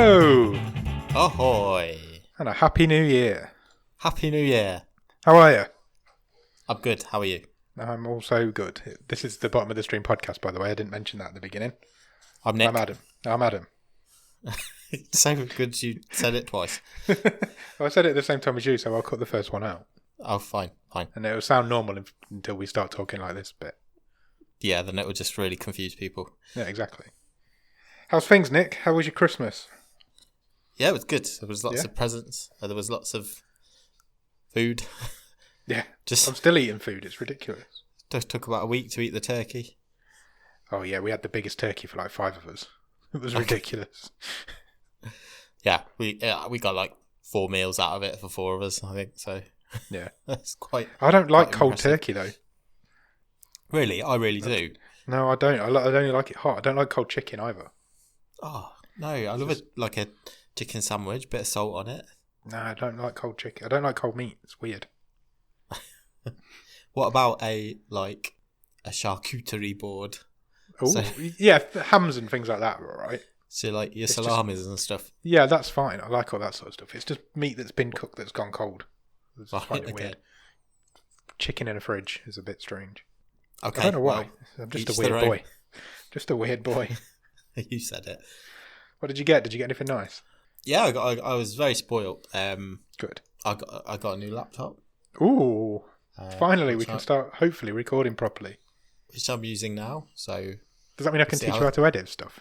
Hello! Ahoy! And a Happy New Year. Happy New Year. How are you? I'm good. How are you? I'm also good. This is the Bottom of the Stream podcast, by the way. I didn't mention that at the beginning. I'm Nick. I'm Adam. So good you said it twice. Well, I said it at the same time as you, so I'll cut the first one out. Oh, fine. And it'll sound normal until we start talking like this bit. Yeah, then it would just really confuse people. Yeah, exactly. How's things, Nick? How was your Christmas? Yeah, it was good. There was lots of presents. There was lots of food. Yeah, I'm still eating food. It's ridiculous. Just took about a week to eat the turkey. Oh, yeah, we had the biggest turkey for like 5 of us. It was ridiculous. Yeah, we got like 4 meals out of it for 4 of us, I think. So yeah, that's quite. I don't like cold impressive. turkey though. Really, I really do. No, I don't. I only like it hot. I don't like cold chicken either. Oh no, I love like a chicken sandwich, bit of salt on it. No, I don't like cold chicken. I don't like cold meat. It's weird. What about a charcuterie board? Oh, yeah, hams and things like that are all right. So like your salamis and stuff. Yeah, that's fine. I like all that sort of stuff. It's just meat that's been cooked that's gone cold. It's quite weird. Chicken in a fridge is a bit strange. Okay, I don't know why. Well, I'm just a weird boy. Just a weird boy. You said it. What did you get? Did you get anything nice? Yeah, I was very spoiled. Good. I got a new laptop. Ooh. Finally, we can start hopefully recording properly. Which I'm using now. So does that mean I can teach you how to edit stuff?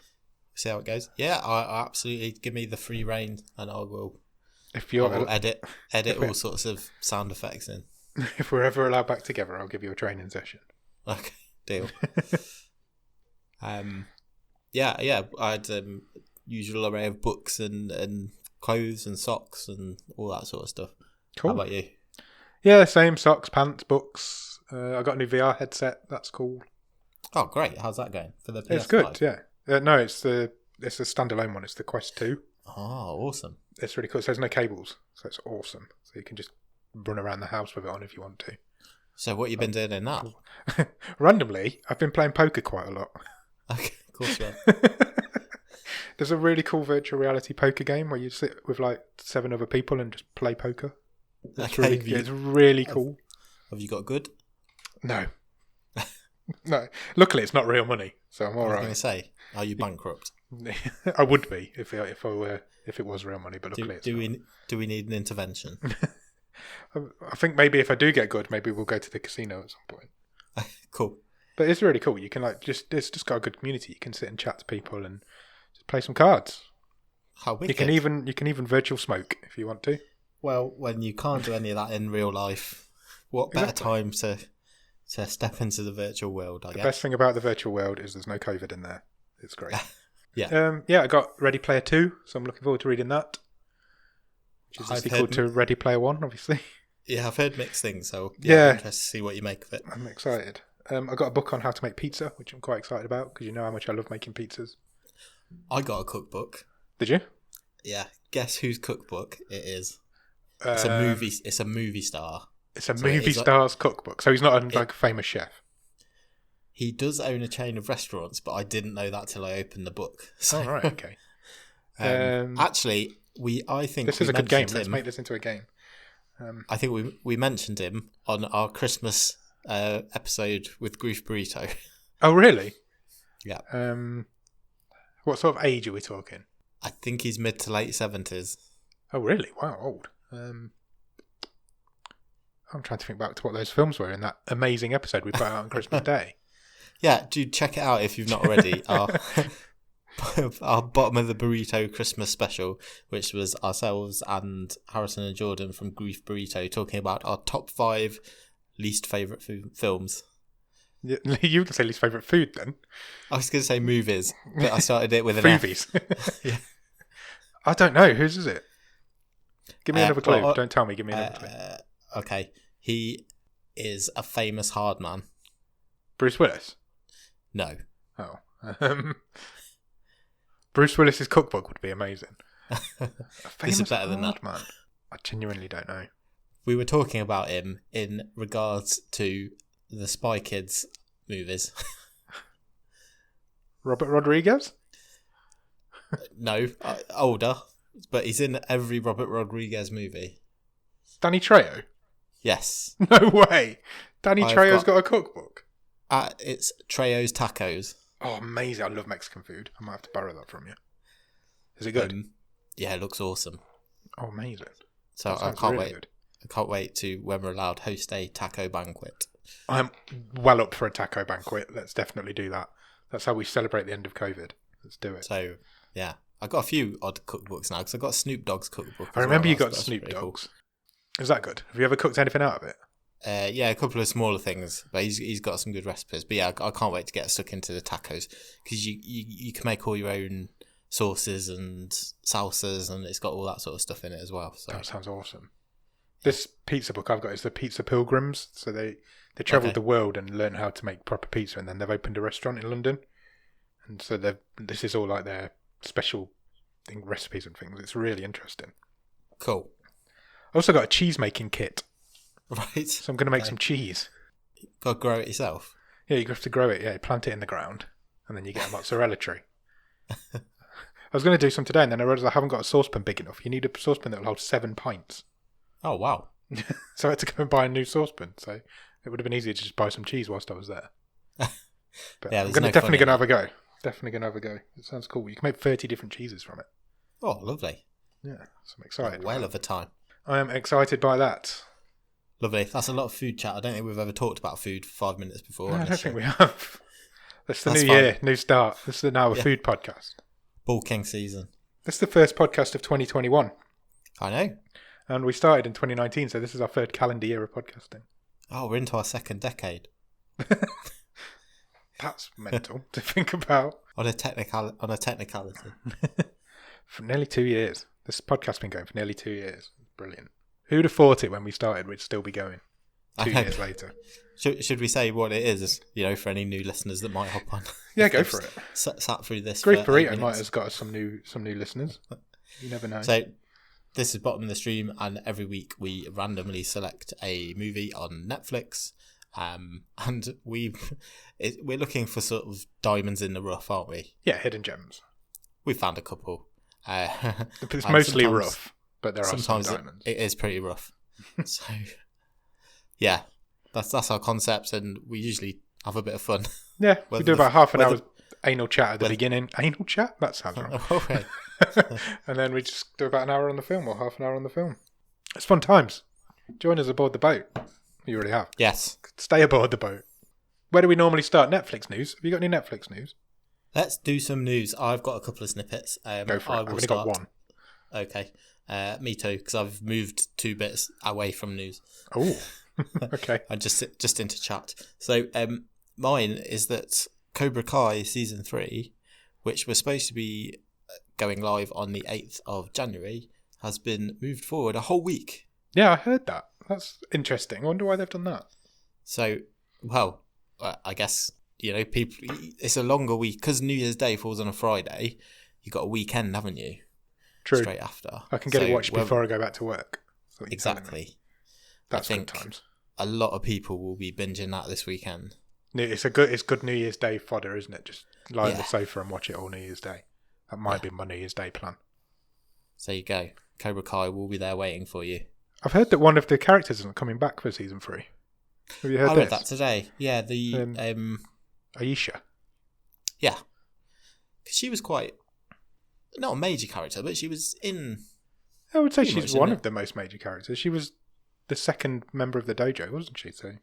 See how it goes. Yeah, I absolutely give me the free rein, and I will. I will edit all sorts of sound effects in. If we're ever allowed back together, I'll give you a training session. Okay, deal. Yeah. I had usual array of books and clothes and socks and all that sort of stuff. Cool. How about you? Yeah, same socks, pants, books. I got a new VR headset. That's cool. Oh, great! How's that going for the PS5? It's good. Yeah. No, it's a standalone one. It's the Quest 2. Oh, awesome! It's really cool. So there's no cables, so it's awesome. So you can just run around the house with it on if you want to. So what you been doing in that? Cool. Randomly, I've been playing poker quite a lot. Okay, of course you have. There's a really cool virtual reality poker game where you sit with like 7 other people and just play poker. It's really cool. Have you got good? No. No. Luckily, it's not real money, so I'm all right. I was going to say, are you bankrupt? I would be if it was real money, but luckily it's not. Do we need an intervention? I think maybe if I do get good, maybe we'll go to the casino at some point. Cool. But it's really cool. You can it's just got a good community. You can sit and chat to people and just play some cards. How wicked. You can even virtual smoke if you want to. Well, when you can't do any of that in real life, what better time to step into the virtual world, I guess. The best thing about the virtual world is there's no COVID in there. It's great. Yeah. I got Ready Player 2, so I'm looking forward to reading that. Which is a sequel to Ready Player 1, obviously. Yeah, I've heard mixed things, so I'm interested to see what you make of it. I'm excited. I got a book on how to make pizza, which I'm quite excited about, because you know how much I love making pizzas. I got a cookbook. Did you? Yeah. Guess whose cookbook it is? It's a movie. It's a movie star. It's a movie star's cookbook, so he's not a famous chef. He does own a chain of restaurants, but I didn't know that till I opened the book. So, oh, right, okay. Actually, I think this is a good game. Let's make this into a game. I think we mentioned him on our Christmas episode with Grief Burrito. Oh, really? Yeah. What sort of age are we talking? I think he's mid to late 70s. Oh, really? Wow, old. I'm trying to think back to what those films were in that amazing episode we put out on Christmas Day. Yeah, dude, check it out if you've not already. Our Bottom of the Burrito Christmas special, which was ourselves and Harrison and Jordan from Grief Burrito talking about our top 5 least favourite films. Yeah, you can say least favourite food then. I was going to say movies, but I started it with an movies. Yeah. I don't know. Whose is it? Give me another clue. Don't tell me. Give me another clue. Okay. He is a famous hard man. Bruce Willis? No. Oh. Bruce Willis's cookbook would be amazing. This is better than that. Man. I genuinely don't know. We were talking about him in regards to the Spy Kids movies. Robert Rodriguez? No, older, but he's in every Robert Rodriguez movie. Danny Trejo? Yes. No way. Danny Trejo's got a cookbook? It's Trejo's Tacos. Oh, amazing. I love Mexican food. I might have to borrow that from you. Is it good? Yeah, it looks awesome. Oh, amazing. So I can't wait. Good. I can't wait to, when we're allowed, host a taco banquet. I'm well up for a taco banquet. Let's definitely do that. That's how we celebrate the end of COVID. Let's do it. So, yeah. I've got a few odd cookbooks now, because I've got Snoop Dogg's cookbook. I remember you got Snoop Dogg's. Cool. Is that good? Have you ever cooked anything out of it? Yeah, a couple of smaller things, but he's got some good recipes. But yeah, I can't wait to get stuck into the tacos, because you can make all your own sauces and salsas, and it's got all that sort of stuff in it as well. So that sounds awesome. This pizza book I've got is the Pizza Pilgrims. So they travelled the world and learned how to make proper pizza, and then they've opened a restaurant in London. And so this is all like their special recipes and things. It's really interesting. Cool. I also got a cheese making kit. Right. So I'm going to make some cheese. Got to grow it yourself? Yeah, you have to grow it. Yeah, plant it in the ground, and then you get a mozzarella tree. I was going to do some today, and then I realised I haven't got a saucepan big enough. You need a saucepan that will hold 7 pints. Oh, wow. So I had to go and buy a new saucepan. So it would have been easier to just buy some cheese whilst I was there. But yeah, I'm definitely going to have a go. Definitely going to have a go. It sounds cool. You can make 30 different cheeses from it. Oh, lovely. Yeah, so I'm excited. Well of a time. I am excited by that. Lovely. That's a lot of food chat. I don't think we've ever talked about food for 5 minutes before. No, I don't think we have. That's the new year, new start. This is now a food podcast. Ball King season. This is the first podcast of 2021. I know. And we started in 2019, so this is our third calendar year of podcasting. Oh, we're into our second decade. That's mental to think about. On a technicality. For nearly 2 years. This podcast's been going for nearly 2 years. Brilliant. Who'd have thought it when we started we'd still be going 2 years later? Should we say what it is, for any new listeners that might hop on? Yeah, go for it. Sat through this. Grief Burrito might have got us some new listeners. You never know. So this is Bottom of the Stream, and every week we randomly select a movie on Netflix, and we're looking for sort of diamonds in the rough, aren't we? Yeah, hidden gems. We found a couple. It's mostly rough, but there are some diamonds. It is pretty rough. So yeah, that's our concept, and we usually have a bit of fun. Yeah, we do about half an hour anal chat at the beginning. Anal chat? That sounds wrong. Okay. And then we just do about an hour on the film, or half an hour on the film. It's fun times. Join us aboard the boat. You already have. Yes. Stay aboard the boat. Where do we normally start? Netflix news? Have you got any Netflix news? Let's do some news. I've got a couple of snippets. Go for it. I've only got one. Okay. Me too, because I've moved 2 bits away from news. Oh, okay. I just into chat. So mine is that Cobra Kai Season 3, which was supposed to be going live on the 8th of January, has been moved forward a whole week. Yeah, I heard that. That's interesting. I wonder why they've done that. So, well, I guess, people, it's a longer week, because New Year's Day falls on a Friday. You've got a weekend, haven't you? True. Straight after. I can get it watched before I go back to work. Exactly. That's good times. A lot of people will be binging that this weekend. It's good New Year's Day fodder, isn't it? Just lie on the sofa and watch it all New Year's Day. That might be my New Year's Day plan. So you go. Cobra Kai will be there waiting for you. I've heard that one of the characters isn't coming back for season 3. Have you heard this? I read that today. Yeah, the Aisha. Yeah, because she was quite not a major character, but she was in. I would say she's one of the most major characters. She was the second member of the dojo, wasn't she? So.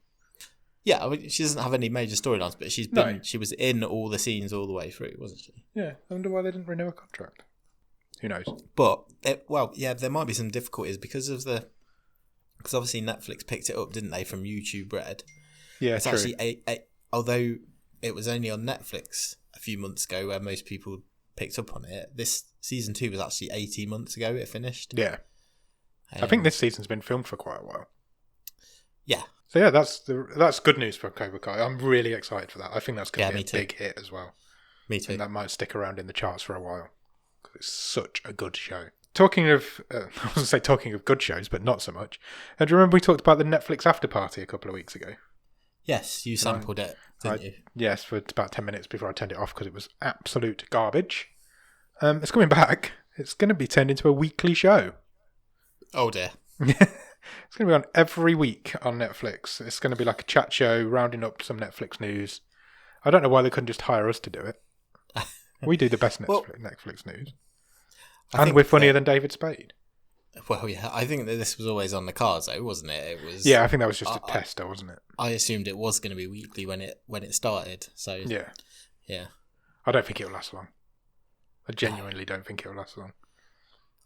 Yeah, I mean, she doesn't have any major storylines, but she was in all the scenes all the way through, wasn't she? Yeah, I wonder why they didn't renew a contract. Who knows? But there might be some difficulties because obviously Netflix picked it up, didn't they, from YouTube Red? Yeah, it's true. Actually although it was only on Netflix a few months ago where most people picked up on it. This season 2 was actually 18 months ago it finished. Yeah, I think this season's been filmed for quite a while. Yeah. So yeah, that's good news for Cobra Kai. I'm really excited for that. I think that's going to be a big hit as well. Me too. And that might stick around in the charts for a while because it's such a good show. Talking of good shows, but not so much. And do you remember we talked about the Netflix after party a couple of weeks ago? Yes, you sampled it, didn't you? Yes, for about 10 minutes before I turned it off because it was absolute garbage. It's coming back. It's going to be turned into a weekly show. Oh dear. It's going to be on every week on Netflix. It's going to be like a chat show, rounding up some Netflix news. I don't know why they couldn't just hire us to do it. We do the best Netflix news. And we're funnier than David Spade. Well, yeah, I think that this was always on the cards, though, wasn't it? It was. Yeah, I think that was just a tester, wasn't it? I assumed it was going to be weekly when it started. So yeah. I don't think it'll last long. I genuinely don't think it'll last long.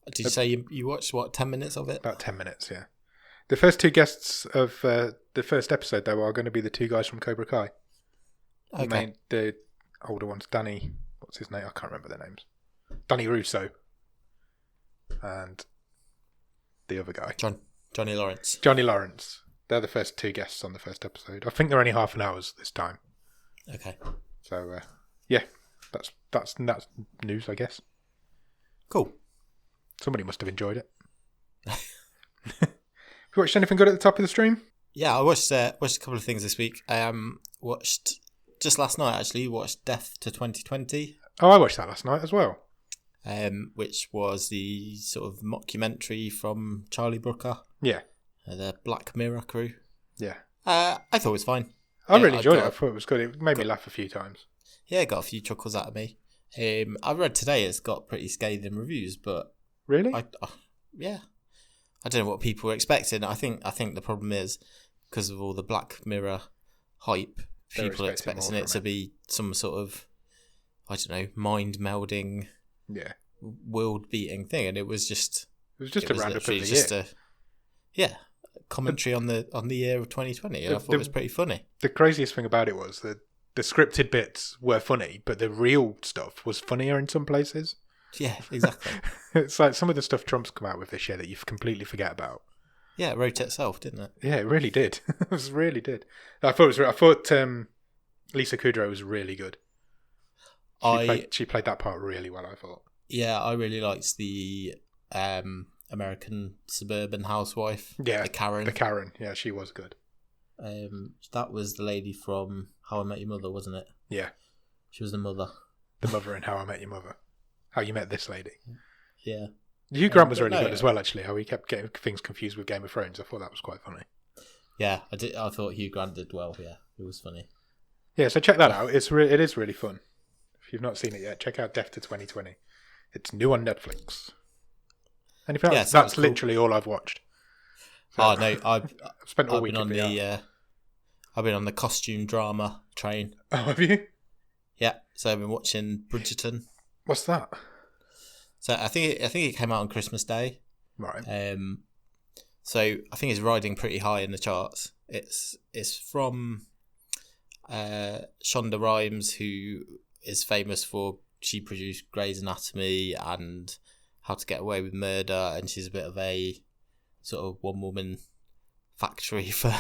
Did you say you watched 10 minutes of it? About 10 minutes, yeah. The first two guests of the first episode, though, are going to be the two guys from Cobra Kai. Okay. The older ones, Danny. What's his name? I can't remember their names. Danny Russo. And the other guy. Johnny Lawrence. Johnny Lawrence. They're the first two guests on the first episode. I think they're only half an hour this time. Okay. So, yeah, that's news, I guess. Cool. Somebody must have enjoyed it. Have you watched anything good at the top of the stream? Yeah, I watched a couple of things this week. Watched just last night, actually. Watched Death to 2020. Oh, I watched that last night as well. Which was the sort of mockumentary from Charlie Brooker. Yeah. The Black Mirror crew. Yeah. I thought it was fine. I really enjoyed it. I thought it was good. It made me laugh a few times. Yeah, it got a few chuckles out of me. I read today it's got pretty scathing reviews, but really, yeah, I don't know what people were expecting. I think the problem is because of all the Black Mirror hype, people are expecting it to be some sort of, I don't know, mind melding, world beating thing, and it was just a roundup of the year. Commentary on the year of 2020. I thought it was pretty funny. The craziest thing about it was that the scripted bits were funny, but the real stuff was funnier in some places. Yeah, exactly. It's like some of the stuff Trump's come out with this year that you completely forget about. Yeah, it wrote itself, didn't it? Yeah, it really did. It really did. I thought Lisa Kudrow was really good. She played that part really well, I thought. Yeah, I really liked the American suburban housewife. Yeah, the Karen. The Karen. Yeah, she was good. That was the lady from How I Met Your Mother, wasn't it? Yeah. She was the mother. The mother in How I Met Your Mother. How You Met This Lady. Yeah. Hugh Grant was really good as well, actually. How he kept getting things confused with Game of Thrones. I thought that was quite funny. Yeah, I thought Hugh Grant did well. Yeah, it was funny. Yeah, so check that out. It is really fun. If you've not seen it yet, check out Death to 2020. It's new on Netflix. Anything else? That's literally all I've watched. So, I've spent all week I've been on the costume drama train. Oh, have you? Yeah, so I've been watching Bridgerton. What's that? So I think it came out on Christmas Day. Right. So I think it's riding pretty high in the charts. It's from Shonda Rhimes, who is famous for she produced Grey's Anatomy and How to Get Away with Murder, and she's a bit of a sort of one woman factory for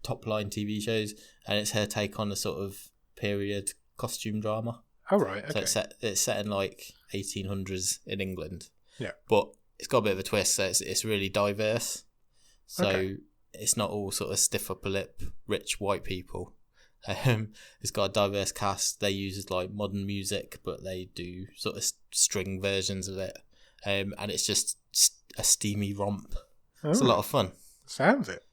top line TV shows, and it's her take on a sort of period costume drama. Oh right, okay. So it's set in like 1800s in England. Yeah, but it's got a bit of a twist. So it's really diverse. So it's not all sort of stiff upper lip rich white people. It's got a diverse cast. They use like modern music, but they do sort of string versions of it. And it's just a steamy romp. Oh, it's a lot of fun. Sounds it.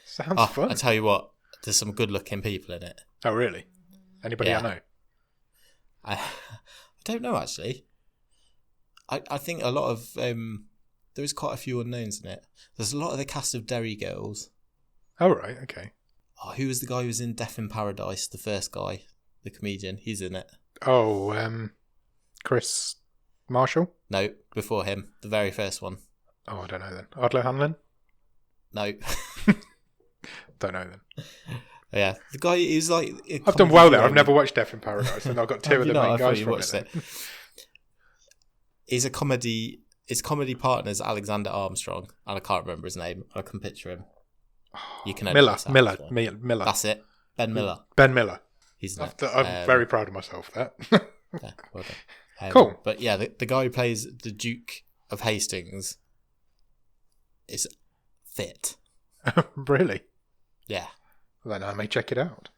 Sounds fun. I tell you what, there's some good looking people in it. Oh really? Anybody I know? I don't know actually. I think a lot of there is quite a few unknowns in it. There's a lot of the cast of Derry Girls. Oh right, okay. Oh, who was the guy who was in Death in Paradise? The first guy, the comedian. He's in it. Oh, Chris Marshall? No, before him, the very first one. Oh, I don't know then. Ardlo Hanlon? No. Don't know then. Yeah, the guy is like. I've done well there. I've never watched Death in Paradise, and I've got two of the main guys from it. He's a comedy. His comedy partner's Alexander Armstrong, and I can't remember his name. I can picture him. You can Miller. That's it. Ben Miller. Ben Miller. He's. I'm very proud of myself. That. Yeah, well done. Cool. But yeah, the guy who plays the Duke of Hastings is fit. Really? Yeah. Well, then I may check it out.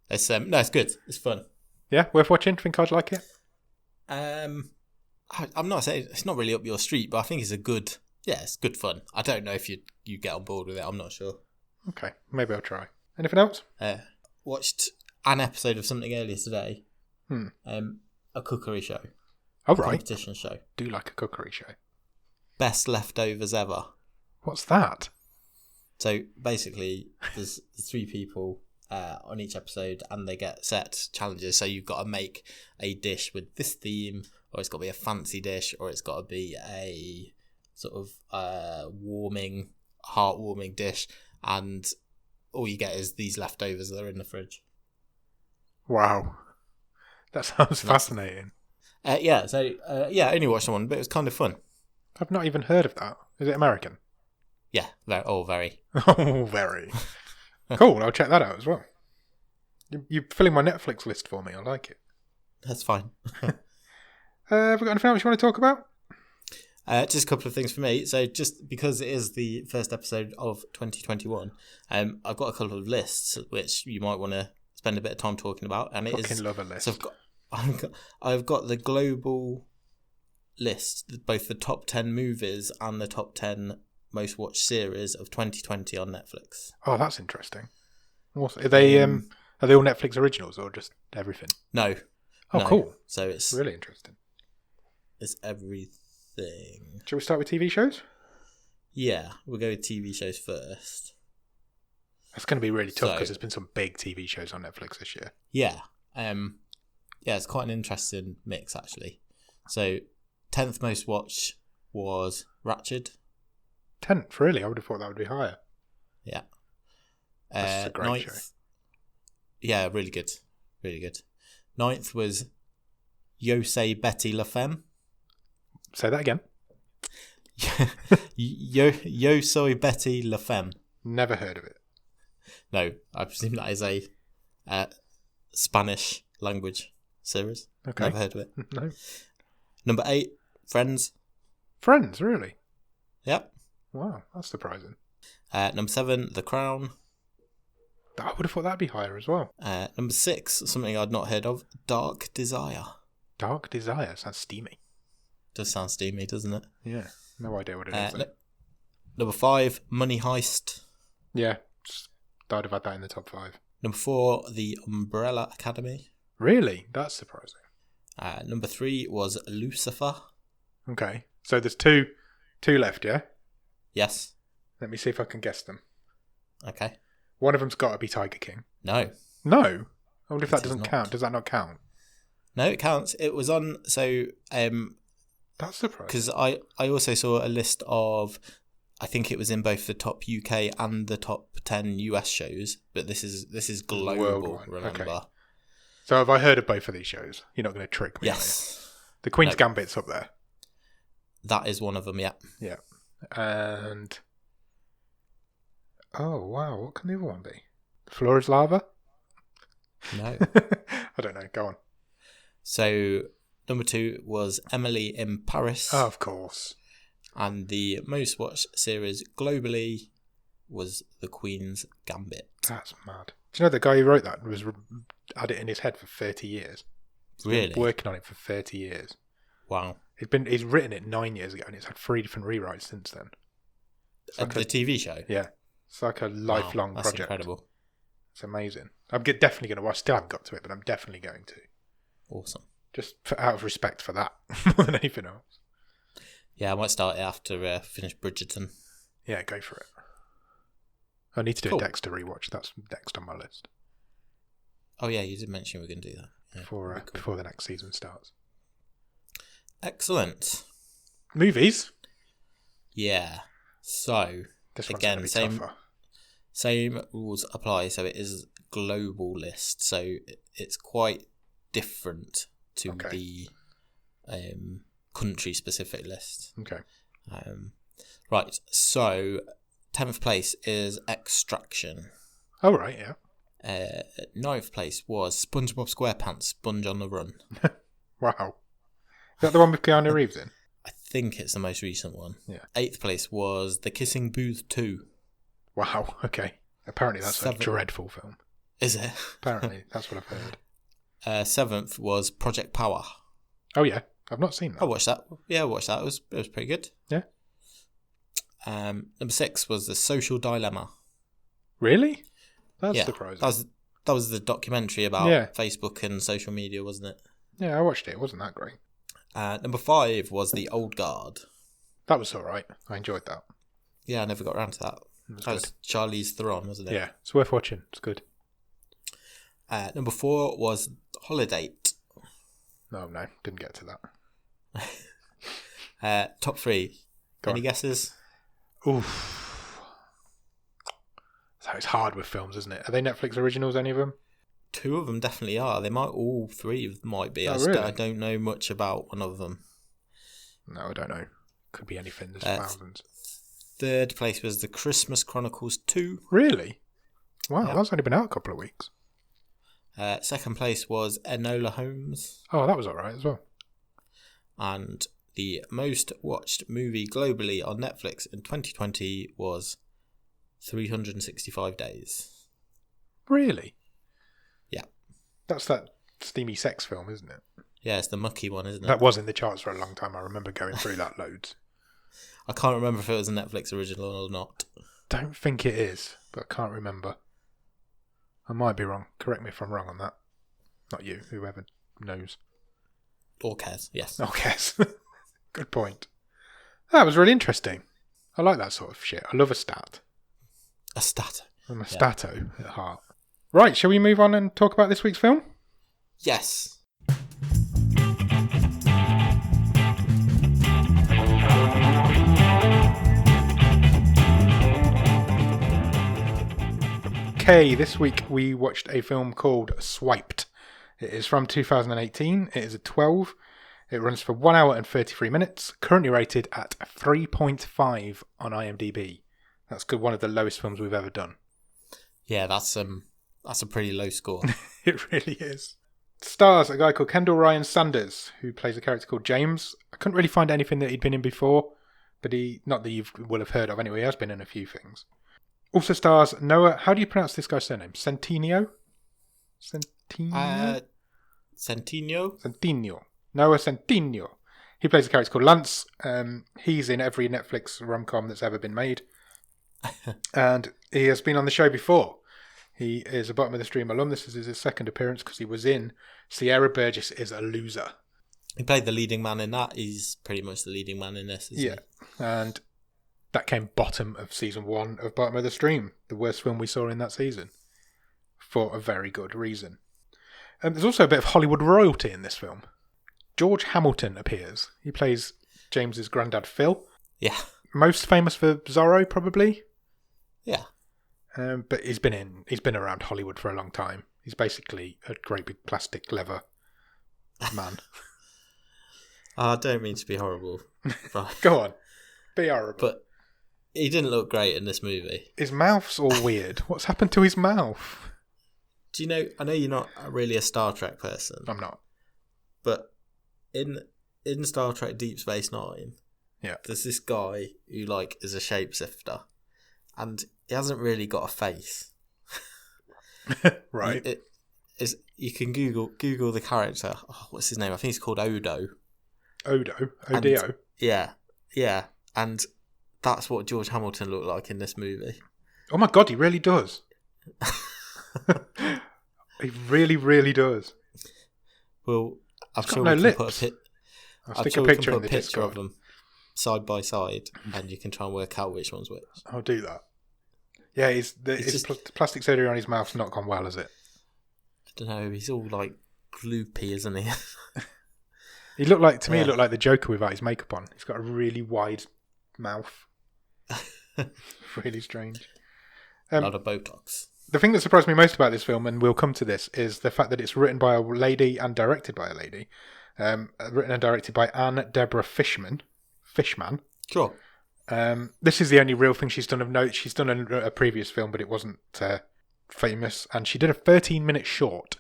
It's good. It's fun. Yeah, worth watching. Think I'd like it? I'm not saying it's not really up your street, but I think it's it's good fun. I don't know if you get on board with it. I'm not sure. Okay, maybe I'll try. Anything else? Watched an episode of something earlier today. A cookery show. Oh, right. Competition show. Do like a cookery show. Best leftovers ever. What's that? So basically, there's 3 people on each episode, and they get set challenges. So you've got to make a dish with this theme, or it's got to be a fancy dish, or it's got to be a sort of heartwarming dish, and all you get is these leftovers that are in the fridge. Wow. That sounds fascinating. I only watched one, but it was kind of fun. I've not even heard of that. Is it American? Yeah, very. Oh, very. Cool, I'll check that out as well. You're filling my Netflix list for me. I like it. That's fine. Have we got anything else you want to talk about? Just a couple of things for me. So just because it is the first episode of 2021, I've got a couple of lists which you might want to spend a bit of time talking about. And Love a list. So I've got the global list, both the top 10 movies and the top 10 most watched series of 2020 on Netflix. Oh, that's interesting. Are they all Netflix originals or just everything? No. Oh, no. Cool. So it's really interesting. It's everything. Shall we start with TV shows? Yeah, we'll go with TV shows first. That's going to be really tough because there's been some big TV shows on Netflix this year. Yeah. It's quite an interesting mix, actually. So, 10th most watched was Ratched. 10th, really? I would have thought that would be higher. Yeah. That's a great show. Yeah, really good. Really good. 9th was Yo Say Betty La Femme. Say that again. Yo Soy Betty La Femme. Never heard of it. No, I presume that is a Spanish language series. Okay. Never heard of it. No. Number 8, Friends. Friends, really? Yep. Wow, that's surprising. Number 7, The Crown. I would have thought that'd be higher as well. Number 6, something I'd not heard of, Dark Desire. Dark Desire sounds steamy. Does sound steamy, doesn't it? Yeah, no idea what it is. Number 5, Money Heist. Yeah, I'd have had that in the top 5. Number 4, The Umbrella Academy. Really? That's surprising. Number 3 was Lucifer. Okay, so there's two left, yeah? Yes. Let me see if I can guess them. Okay. One of them's got to be Tiger King. No. No? I wonder if that doesn't not. count. Does that not count? No, it counts. It was on, so... That's surprising. Because I also saw a list of... I think it was in both the top UK and the top 10 US shows, but this is global, worldwide. remember. Okay. So have I heard of both of these shows? You're not going to trick me, Yes. The Queen's Gambit's up there. That is one of them, yeah. Yeah. And... Oh, wow. What can the other one be? The Floor is Lava? No. I don't know. Go on. So, number 2 was Emily in Paris. Oh, of course. And the most watched series globally was The Queen's Gambit. That's mad. Do you know the guy who wrote that had it in his head for 30 years? Really? Been working on it for 30 years. Wow. He's written it 9 years ago and it's had 3 different rewrites since then. Like the TV show? Yeah. It's like a lifelong that's project. Incredible. It's amazing. I'm definitely going to watch. Still haven't got to it, but I'm definitely going to. Awesome. Just out of respect for that more than anything else. Yeah, I might start it after finish Bridgerton. Yeah, go for it. I need to do a Dexter rewatch. That's next on my list. Oh yeah, you did mention we were going to do that. Yeah, before the next season starts. Excellent. Movies? Yeah. So, this one's again, tougher. Same rules apply. So it is global list. So it's quite different to the country-specific list. Okay. Right. So 10th place is Extraction. Oh, right, yeah. 9th place was SpongeBob SquarePants, Sponge on the Run. Wow. Is that the one with Keanu Reeves in? I think it's the most recent one. Yeah. 8th place was The Kissing Booth 2. Wow, okay. Apparently that's a dreadful film. Is it? Apparently, that's what I've heard. 7th was Project Power. Oh yeah, I've not seen that. I watched that. Yeah, I watched that. It was pretty good. Yeah. Number 6 was The Social Dilemma. Really? That's surprising. That was the documentary about Facebook and social media, wasn't it? Yeah, I watched it. It wasn't that great. Number 5 was The Old Guard. That was all right. I enjoyed that. Yeah, I never got around to that. That was Charlize Theron, wasn't it? Yeah, it's worth watching. It's good. Number 4 was Holiday. No, didn't get to that. Top 3. Any guesses? Oof. So it's hard with films, isn't it? Are they Netflix originals, any of them? 2 of them definitely are. All 3 might be. Really? I don't know much about one of them. No, I don't know. Could be anything. There's thousands. 3rd place was The Christmas Chronicles 2. Really? Wow, that's only been out a couple of weeks. 2nd place was Enola Holmes. Oh, that was all right as well. And the most watched movie globally on Netflix in 2020 was 365 Days. Really? Yeah. That's that steamy sex film, isn't it? Yeah, it's the mucky one, isn't it? That was in the charts for a long time. I remember going through that loads. I can't remember if it was a Netflix original or not. Don't think it is, but I can't remember. I might be wrong. Correct me if I'm wrong on that. Not you, whoever knows. Or cares, yes. Or cares. Good point. That was really interesting. I like that sort of shit. I love a stat. A stat. I'm a stato at heart. Right, shall we move on and talk about this week's film? Yes. Okay, this week we watched a film called Swiped. It is from 2018. It is a 12. It runs for 1 hour and 33 minutes. Currently rated at 3.5 on IMDb. That's good. One of the lowest films we've ever done. Yeah, that's a pretty low score. It really is. Stars a guy called Kendall Ryan Sanders, who plays a character called James. I couldn't really find anything that he'd been in before, but not that you will have heard of anyway. He has been in a few things. Also stars Noah. How do you pronounce this guy's surname? Centineo. Noah Centineo. He plays a character called Lance. He's in every Netflix rom-com that's ever been made. And he has been on the show before. He is a Bottom of the Stream alum. This is his second appearance because he was in Sierra Burgess is a Loser. He played the leading man in that. He's pretty much the leading man in this, isn't he? And that came bottom of season 1 of Bottom of the Stream, the worst film we saw in that season, for a very good reason. There's also a bit of Hollywood royalty in this film. George Hamilton appears. He plays James's granddad Phil. Yeah. Most famous for Zorro, probably. Yeah. But he's been around Hollywood for a long time. He's basically a great big plastic leather man. I don't mean to be horrible. Right. Go on. Be horrible. But he didn't look great in this movie. His mouth's all weird. What's happened to his mouth? Do you know, I know you're not really a Star Trek person. I'm not. But in Star Trek Deep Space Nine, there's this guy who is a shapeshifter. And he hasn't really got a face. Right. You can Google the character. Oh, what's his name? I think he's called Odo. Odo? Yeah. And that's what George Hamilton looked like in this movie. Oh my God, he really does. He really, really does. Well, I'm He's sure got we no can lips. I'll stick sure a we picture can in put the a picture of Discord. them side by side, and you can try and work out which one's which. I'll do that. Yeah, his plastic surgery on his mouth's not gone well, has it? I don't know. He's all gloopy, isn't he? He looked like the Joker without his makeup on. He's got a really wide mouth. Really strange. A lot of Botox. The thing that surprised me most about this film, and we'll come to this, is the fact that it's written by a lady and directed by a lady. Written and directed by Ann Deborah Fishman. Sure. This is the only real thing she's done of note. She's done a previous film, but it wasn't famous. And she did a 13-minute short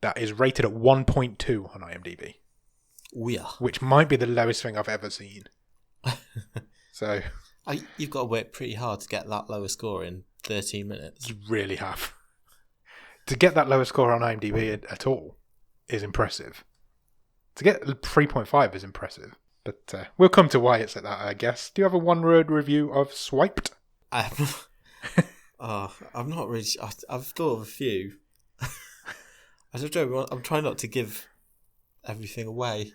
that is rated at 1.2 on IMDb. Oh, yeah. Which might be the lowest thing I've ever seen. So you've got to work pretty hard to get that lower score in 13 minutes. You really have. To get that lower score on IMDb at all is impressive. To get 3.5 is impressive. But we'll come to why it's at that, I guess. Do you have a one-word review of Swiped? I've not really... I've thought of a few. I don't know. I'm trying not to give everything away.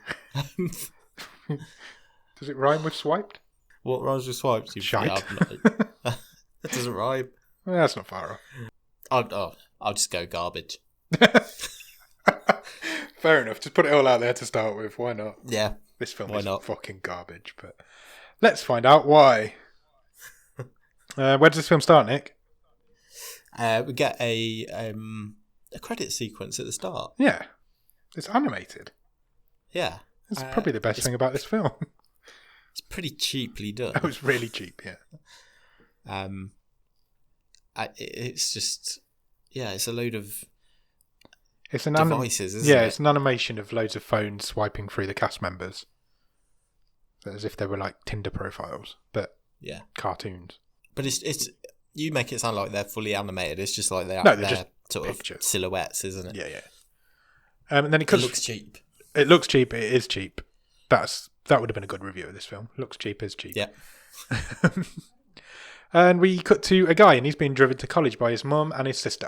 Does it rhyme with swiped? What rhymes with swiped? Shite. It doesn't rhyme. Well, that's not far I'll just go garbage. off. Fair enough. Just put it all out there to start with. Why not? Yeah. This film is fucking garbage, but let's find out why. Where does this film start, Nick? We get a credit sequence at the start. Yeah. It's animated. Yeah. It's probably the best thing about this film. It's pretty cheaply done. It was really cheap, yeah. It's just... Yeah, it's a load of it's an devices, isn't it? Yeah, it's an animation of loads of phones swiping through the cast members. As if they were like Tinder profiles, but yeah, cartoons. But it's you make it sound like they're fully animated. It's just like they're just sort pictures. Of silhouettes, isn't it? Yeah. And then it looks cheap. It looks cheap. It is cheap. That would have been a good review of this film. Looks cheap, is cheap. Yeah. And we cut to a guy, and he's being driven to college by his mum and his sister.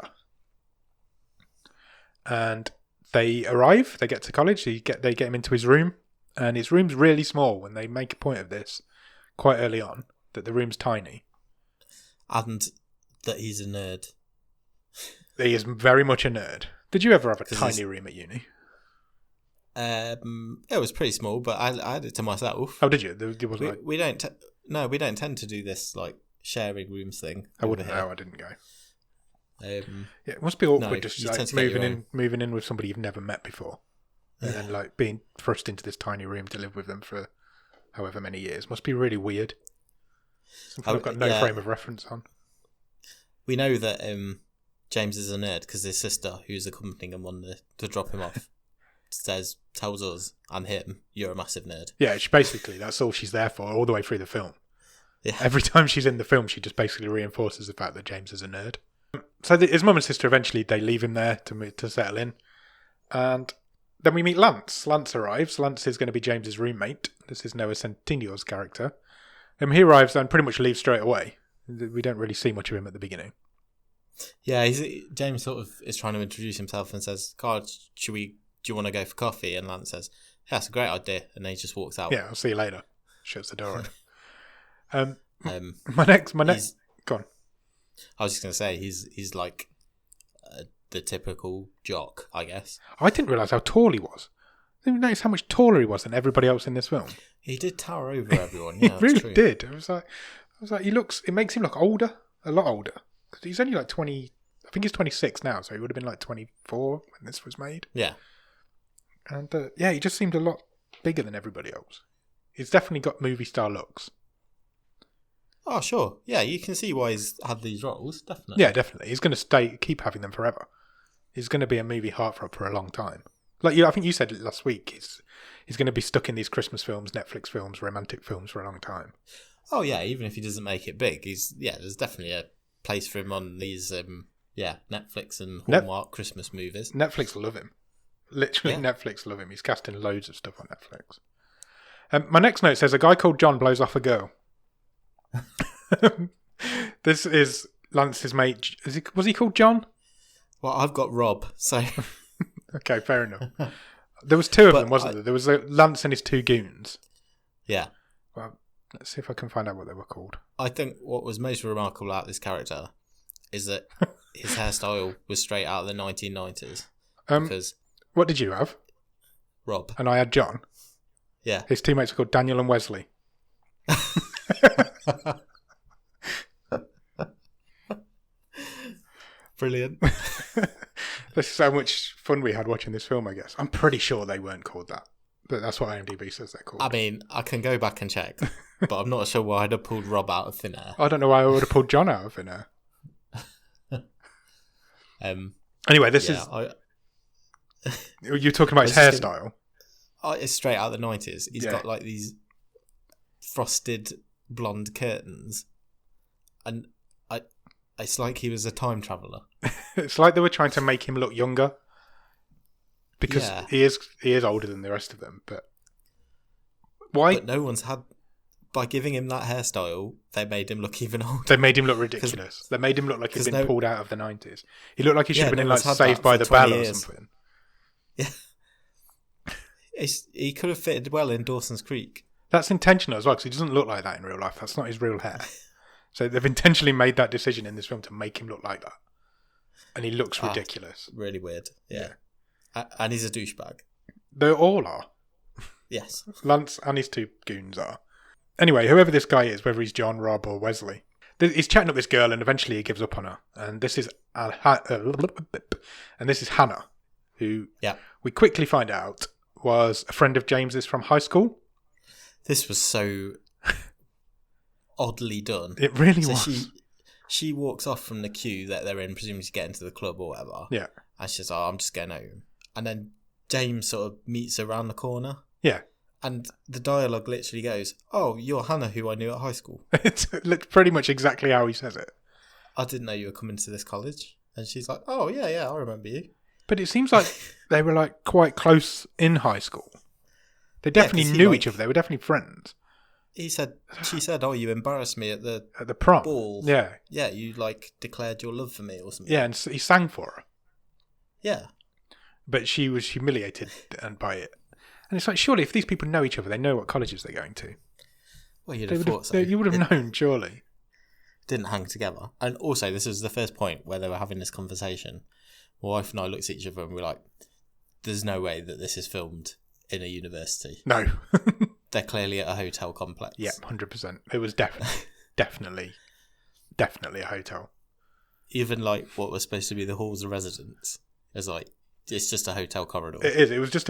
And they arrive. They get to college. They get him into his room, and his room's really small. And they make a point of this quite early on, that the room's tiny, and that he's a nerd. He is very much a nerd. Did you ever have a tiny room at uni? It was pretty small, but I had it to myself. Oh, did you? There wasn't we don't tend to do this like sharing rooms thing. I wouldn't know. I didn't go. Yeah, it must be awkward just like moving in with somebody you've never met before, and then like being thrust into this tiny room to live with them for however many years. Must be really weird. Something I've got no frame of reference on. We know that James is a nerd because his sister, who's accompanying him to drop him off, tells us and him, "You're a massive nerd." Yeah, that's all she's there for all the way through the film. Yeah. Every time she's in the film, she just basically reinforces the fact that James is a nerd. So his mum and sister eventually they leave him there to settle in, and then we meet Lance. Lance arrives. Lance is going to be James's roommate. This is Noah Centineo's character. He arrives and pretty much leaves straight away. We don't really see much of him at the beginning. Yeah, James sort of is trying to introduce himself and says, "God, do you want to go for coffee?" And Lance says, "Yeah, that's a great idea." And then he just walks out. Yeah, I'll see you later. Shuts the door on him. My next. Go on. I was just going to say he's like the typical jock, I guess. I didn't realise how tall he was. I didn't notice how much taller he was than everybody else in this film. He did tower over everyone. Yeah, he really did. I was like, it makes him look older, a lot older. Because he's only like 20. I think he's 26 now, so he would have been like 24 when this was made. Yeah. And he just seemed a lot bigger than everybody else. He's definitely got movie star looks. Oh, sure. Yeah, you can see why he's had these roles, definitely. Yeah, definitely. He's going to keep having them forever. He's going to be a movie heartthrob for a long time. Like I think you said it last week, he's going to be stuck in these Christmas films, Netflix films, romantic films for a long time. Oh, yeah, even if he doesn't make it big, there's definitely a place for him on these, Netflix and Hallmark Christmas movies. Netflix love him. Literally, yeah. Netflix love him. He's casting loads of stuff on Netflix. My next note says, a guy called John blows off a girl. This is Lance's mate. Was he called John? Well, I've got Rob, so... Okay, fair enough. There was two of them, wasn't there? There was Lance and his two goons. Yeah. Well, let's see if I can find out what they were called. I think what was most remarkable about this character is that his hairstyle was straight out of the 1990s. Because what did you have? Rob. And I had John. Yeah. His teammates were called Daniel and Wesley. Brilliant. There's so much fun we had watching this film, I guess. I'm pretty sure they weren't called that. But that's what IMDb says they're called. I mean, I can go back and check, but I'm not sure why I'd have pulled Rob out of thin air. I don't know why I would have pulled John out of thin air. Anyway, this is... You're talking about his hairstyle? It's straight out of the 90s. He's got like these frosted blonde curtains. And it's like he was a time traveller. It's like they were trying to make him look younger. because he is older than the rest of them. But why? But no one's had. By giving him that hairstyle, they made him look even older. They made him look ridiculous. They made him look like he'd been pulled out of the 90s. He looked like he should have been in like Saved by the Bell or something. Yeah. He could have fitted well in Dawson's Creek. That's intentional as well, because he doesn't look like that in real life. That's not his real hair. So they've intentionally made that decision in this film to make him look like that. And he looks ridiculous. Really weird. Yeah. And he's a douchebag. They all are. Yes. Lance and his two goons are. Anyway, whoever this guy is, whether he's John, Rob, or Wesley, he's chatting up this girl, and eventually he gives up on her. And this is Hannah, who we quickly find out was a friend of James's from high school. This was so oddly done. It really was. She walks off from the queue that they're in, presumably to get into the club or whatever. Yeah. And she's like, I'm just going home. And then James sort of meets her around the corner. Yeah. And the dialogue literally goes, "Oh, you're Hannah, who I knew at high school." It's pretty much exactly how he says it. I didn't know you were coming to this college. And she's like, "Oh, yeah, I remember you." But it seems like they were like quite close in high school. They definitely knew each other. They were definitely friends. She said, "Oh, you embarrassed me at the prom ball." Yeah. Yeah, you like declared your love for me or something. Yeah, and he sang for her. Yeah. But she was humiliated by it. And it's like, surely if these people know each other, they know what colleges they're going to. Well, you'd have thought so. You would have known, surely. Didn't hang together. And also, this was the first point where they were having this conversation. My wife and I looked at each other and we were like, there's no way that this is filmed in a university. No. They're clearly at a hotel complex. Yeah, 100%. It was definitely a hotel. Even like what was supposed to be the halls of residence is like, it's just a hotel corridor. It is. It was just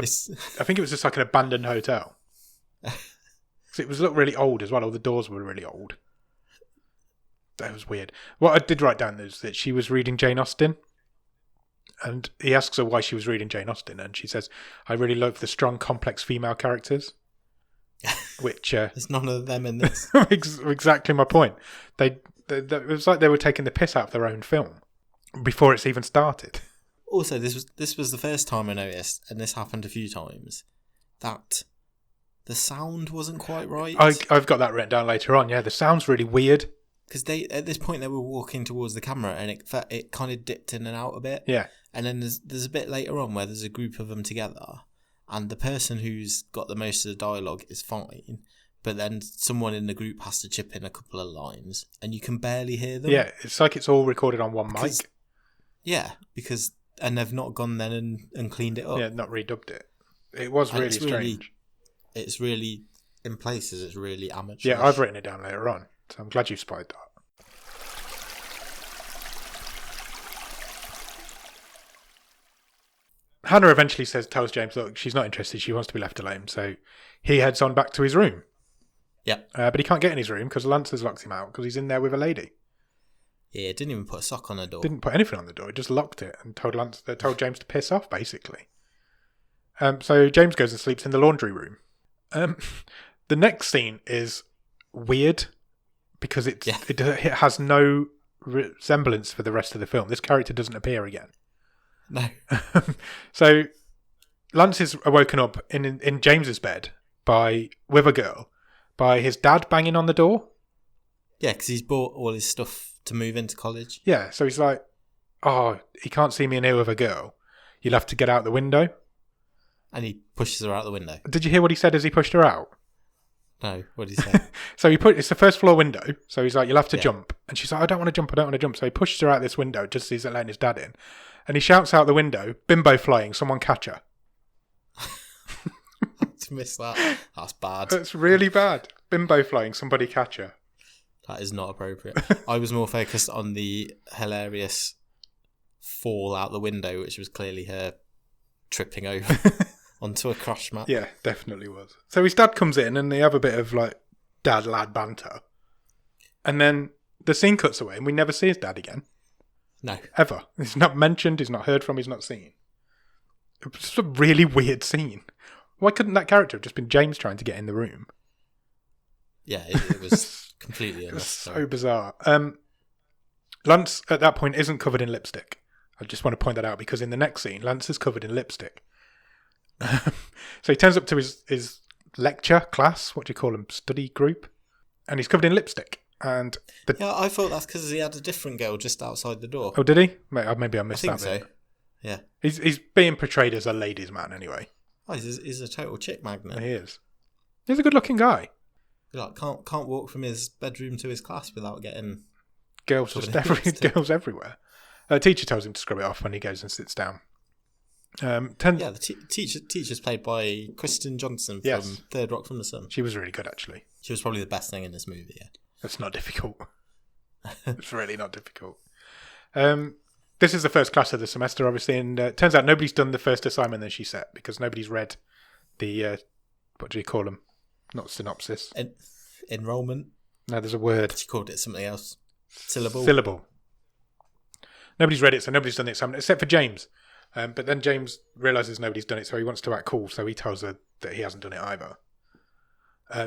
I think it was just like an abandoned hotel. It looked really old as well. All the doors were really old. That was weird. What I did write down is that she was reading Jane Austen. And he asks her why she was reading Jane Austen. And she says, I really love the strong, complex female characters. Which... There's none of them in this. Exactly my point. It was like they were taking the piss out of their own film before it's even started. Also, this was the first time I noticed, and this happened a few times, that the sound wasn't quite right. I've got that written down later on. Yeah, the sound's really weird. Because at this point they were walking towards the camera, and it kind of dipped in and out a bit. Yeah. And then there's a bit later on where there's a group of them together, and the person who's got the most of the dialogue is fine, but then someone in the group has to chip in a couple of lines, and you can barely hear them. Yeah, it's like it's all recorded on one mic. Yeah, and they've not gone then and cleaned it up. Yeah, not redubbed it. It was really strange. It's really, in places, it's really amateur. Yeah, I've written it down later on, so I'm glad you spotted that. Hannah eventually tells James, look, she's not interested. She wants to be left alone. So he heads on back to his room. Yeah. But he can't get in his room because Lance has locked him out because he's in there with a lady. Yeah, it didn't even put a sock on the door. Didn't put anything on the door. It just locked it and told James to piss off, basically. So James goes and sleeps in the laundry room. The next scene is weird because it has no resemblance for the rest of the film. This character doesn't appear again. No. So Lance is woken up in James's bed with a girl by his dad banging on the door. Yeah, because he's bought all his stuff to move into college. Yeah, so he's like, oh, he can't see me in here with a girl. You'll have to get out the window. And he pushes her out the window. Did you hear what he said as he pushed her out? No, what did he say? So it's the first floor window. So he's like, you'll have to jump. And she's like, I don't want to jump. So he pushes her out this window just as he's letting his dad in. And he shouts out the window, bimbo flying, someone catch her. To miss that. That's bad. That's really bad. Bimbo flying, somebody catch her. That is not appropriate. I was more focused on the hilarious fall out the window, which was clearly her tripping over onto a crash mat. Yeah, definitely was. So his dad comes in and they have a bit of like dad-lad banter. And then the scene cuts away and we never see his dad again. No. Ever. He's not mentioned, he's not heard from, he's not seen. It was just a really weird scene. Why couldn't that character have just been James trying to get in the room? Yeah, it was completely it was so bizarre. Lance, at that point, isn't covered in lipstick. I just want to point that out because in the next scene, Lance is covered in lipstick. So he turns up to his lecture class, what do you call them, study group, and he's covered in lipstick. And yeah, I thought that's because he had a different girl just outside the door. Oh, did he? Maybe I missed I think that bit. so. Yeah. He's being portrayed as a ladies' man anyway. Oh, he's a total chick magnet. He is. He's a good-looking guy. He like can't walk from his bedroom to his class without getting girls everywhere. Teacher tells him to scrub it off when he goes and sits down. The teacher's played by Kristen Johnson from Third Rock from the Sun. She was really good, actually. She was probably the best thing in this movie. Yeah, it's not difficult. It's really not difficult. This is the first class of the semester, obviously, and it turns out nobody's done the first assignment that she set because nobody's read the what do you call them? Not synopsis. Enrollment. No, there's a word. She called it something else. Syllable. Nobody's read it, so nobody's done the assignment except for James. But then James realises nobody's done it, so he wants to act cool, so he tells her that he hasn't done it either.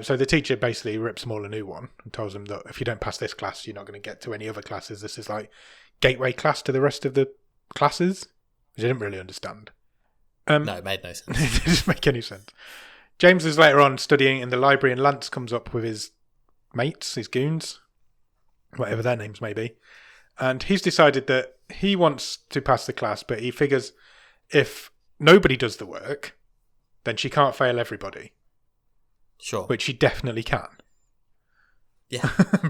So the teacher basically rips them all a new one and tells them that if you don't pass this class, you're not going to get to any other classes. This is like gateway class to the rest of the classes, which I didn't really understand. No, it made no sense. It didn't make any sense. James is later on studying in the library, and Lance comes up with his mates, his goons, whatever their names may be. And he's decided that he wants to pass the class, but he figures if nobody does the work, then she can't fail everybody. Sure. Which she definitely can. Yeah,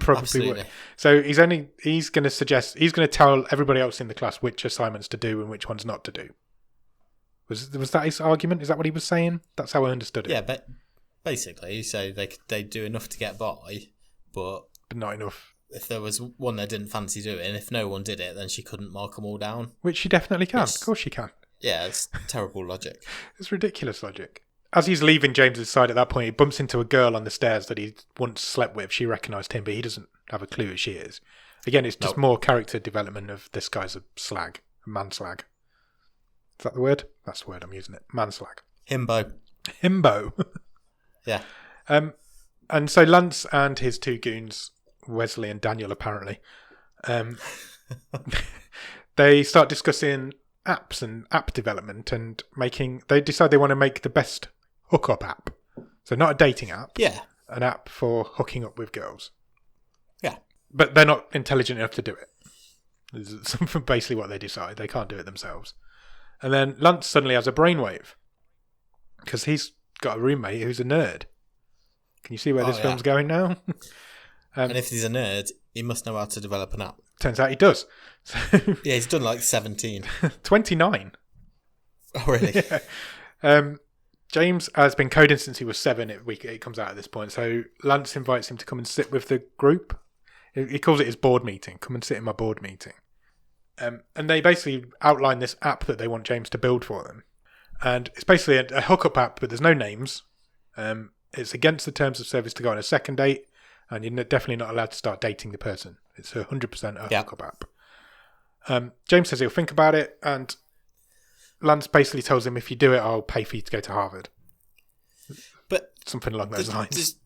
probably absolutely. would. So he's going to tell everybody else in the class which assignments to do and which ones not to do. Was that his argument? Is that what he was saying? That's how I understood it. Yeah, but basically, so they do enough to get by, but not enough. If there was one they didn't fancy doing, if no one did it, then she couldn't mark them all down. Which she definitely can. Of course she can. Yeah, it's terrible logic. It's ridiculous logic. As he's leaving James's side at that point, he bumps into a girl on the stairs that he once slept with. She recognised him, but he doesn't have a clue who she is. Again, it's just more character development of this guy's a man slag. Is that the word? That's the word I'm using it. Man slag. Himbo. Yeah. And so Lance and his two goons, Wesley and Daniel apparently, they start discussing apps and app development and they decide they want to make the best hookup app. So not a dating app. Yeah. An app for hooking up with girls. Yeah. But they're not intelligent enough to do it. This is basically what they decide. They can't do it themselves. And then Lance suddenly has a brainwave because he's got a roommate who's a nerd. Can you see where this film's going now? And if he's a nerd, he must know how to develop an app. Turns out he does. So yeah, he's done like 17. 29. Oh, really? Yeah. James has been coding since he was 7. It comes out at this point. So Lance invites him to come and sit with the group. He calls it his board meeting. Come and sit in my board meeting. And they basically outline this app that they want James to build for them. And it's basically a hookup app, but there's no names. It's against the terms of service to go on a second date, and you're definitely not allowed to start dating the person. It's 100% a hookup app. James says he'll think about it, and Lance basically tells him, if you do it, I'll pay for you to go to Harvard. But something along those lines.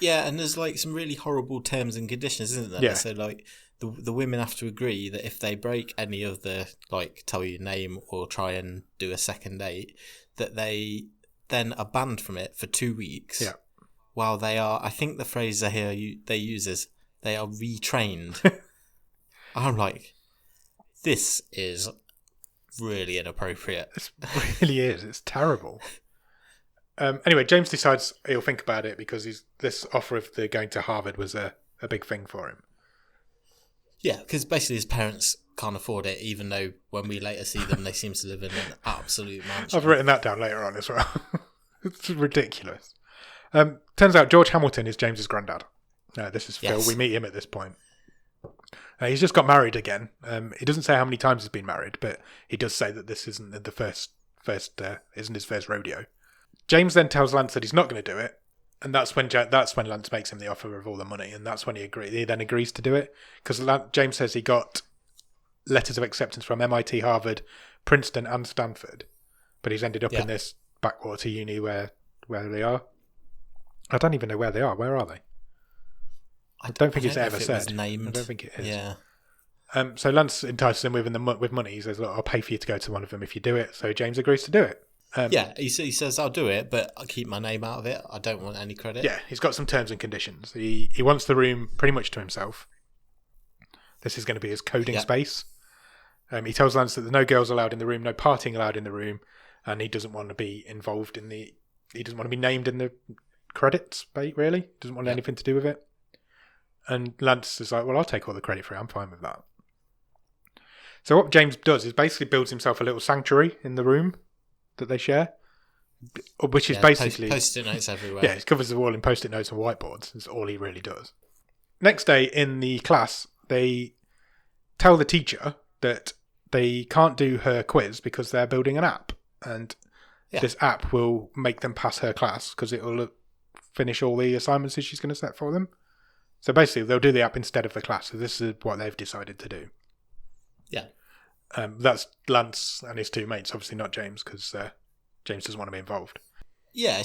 Yeah, and there's like some really horrible terms and conditions, isn't there? Yeah. So like the women have to agree that if they break any of the, like, tell you name or try and do a second date, that they then are banned from it for 2 weeks. Yeah. While they are, I think the phrase they use is they are retrained. I'm like, this is really inappropriate. It really is. It's terrible. Anyway, James decides he'll think about it because this offer of the going to Harvard was a big thing for him. Yeah, because basically his parents can't afford it, even though when we later see them, they seem to live in an absolute mansion. I've written that down later on as well. It's ridiculous. Turns out George Hamilton is James's granddad. This is Phil. Yes. We meet him at this point. He's just got married again. He doesn't say how many times he's been married, but he does say that this isn't isn't his first rodeo. James then tells Lance that he's not going to do it, and that's when Lance makes him the offer of all the money, and that's when he then agrees to do it, because James says he got letters of acceptance from MIT, Harvard, Princeton, and Stanford, but he's ended up in this backwater uni where they are. I don't even know where they are. Where are they? I don't think it's ever said. Named. I don't think it is. Yeah. So Lance entices him with money. He says, "Look, I'll pay for you to go to one of them if you do it." So James agrees to do it. He says, I'll do it, but I'll keep my name out of it. I don't want any credit. Yeah, he's got some terms and conditions. He wants the room pretty much to himself. This is going to be his coding space. He tells Lance that there are no girls allowed in the room, no partying allowed in the room, and he doesn't want to be involved in he doesn't want to be named in the credits, really. Doesn't want anything to do with it. And Lance is like, well, I'll take all the credit for it. I'm fine with that. So what James does is basically builds himself a little sanctuary in the room that they share, which is basically... Post-it notes everywhere. Yeah, he covers the wall in post-it notes and whiteboards. That's all he really does. Next day in the class, they tell the teacher that they can't do her quiz because they're building an app. And this app will make them pass her class because it will finish all the assignments that she's going to set for them. So basically, they'll do the app instead of the class. So this is what they've decided to do. Yeah. That's Lance and his two mates, obviously not James, because James doesn't want to be involved. Yeah,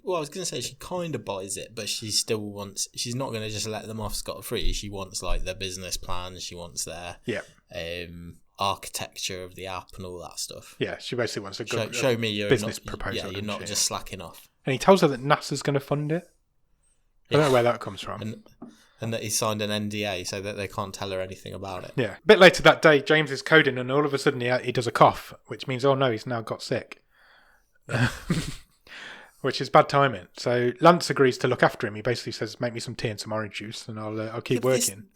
well, I was going to say she kind of buys it, but she still wants... She's not going to just let them off scot-free. She wants, like, their business plan. She wants their architecture of the app and all that stuff. Yeah, she basically wants a good show me your business proposal. Yeah, you're not just slacking off. And he tells her that NASA's going to fund it. I don't know where that comes from. And that he signed an NDA so that they can't tell her anything about it. Yeah. A bit later that day, James is coding and all of a sudden he does a cough, which means, oh no, he's now got sick. Which is bad timing. So Lance agrees to look after him. He basically says, make me some tea and some orange juice and I'll keep working.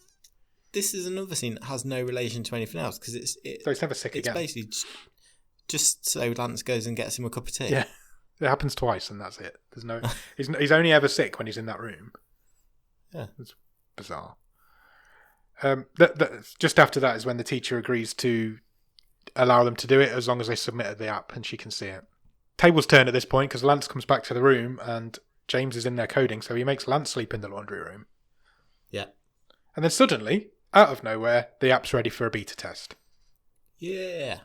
This is another scene that has no relation to anything else because so he's never sick again. It's basically just so Lance goes and gets him a cup of tea. Yeah. It happens twice and that's it. There's no. He's only ever sick when he's in that room. Yeah. It's bizarre. Just after that is when the teacher agrees to allow them to do it as long as they submitted the app and she can see it. Tables turn at this point because Lance comes back to the room and James is in there coding, so he makes Lance sleep in the laundry room. Yeah. And then suddenly, out of nowhere, the app's ready for a beta test. Yeah.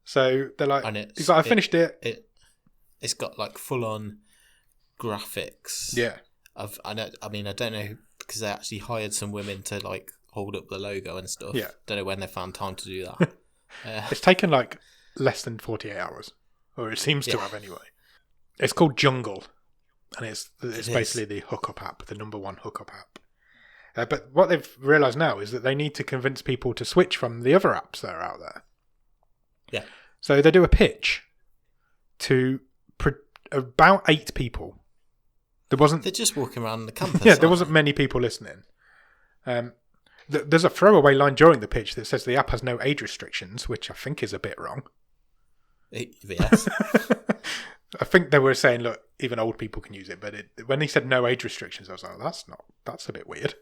So they're like, he's like, I finished it. It's got like full on graphics. Yeah. I don't know because they actually hired some women to like hold up the logo and stuff. Yeah. Don't know when they found time to do that. It's taken like less than 48 hours, or it seems to have anyway. It's called Jungle, and it's basically the hookup app, the number one hookup app. But what they've realised now is that they need to convince people to switch from the other apps that are out there. Yeah. So they do a pitch to about 8 people. They're just walking around the campus. Yeah, there wasn't many people listening. There's a throwaway line during the pitch that says the app has no age restrictions, which I think is a bit wrong. Yes. I think they were saying, look, even old people can use it, but when they said no age restrictions, I was like, that's a bit weird.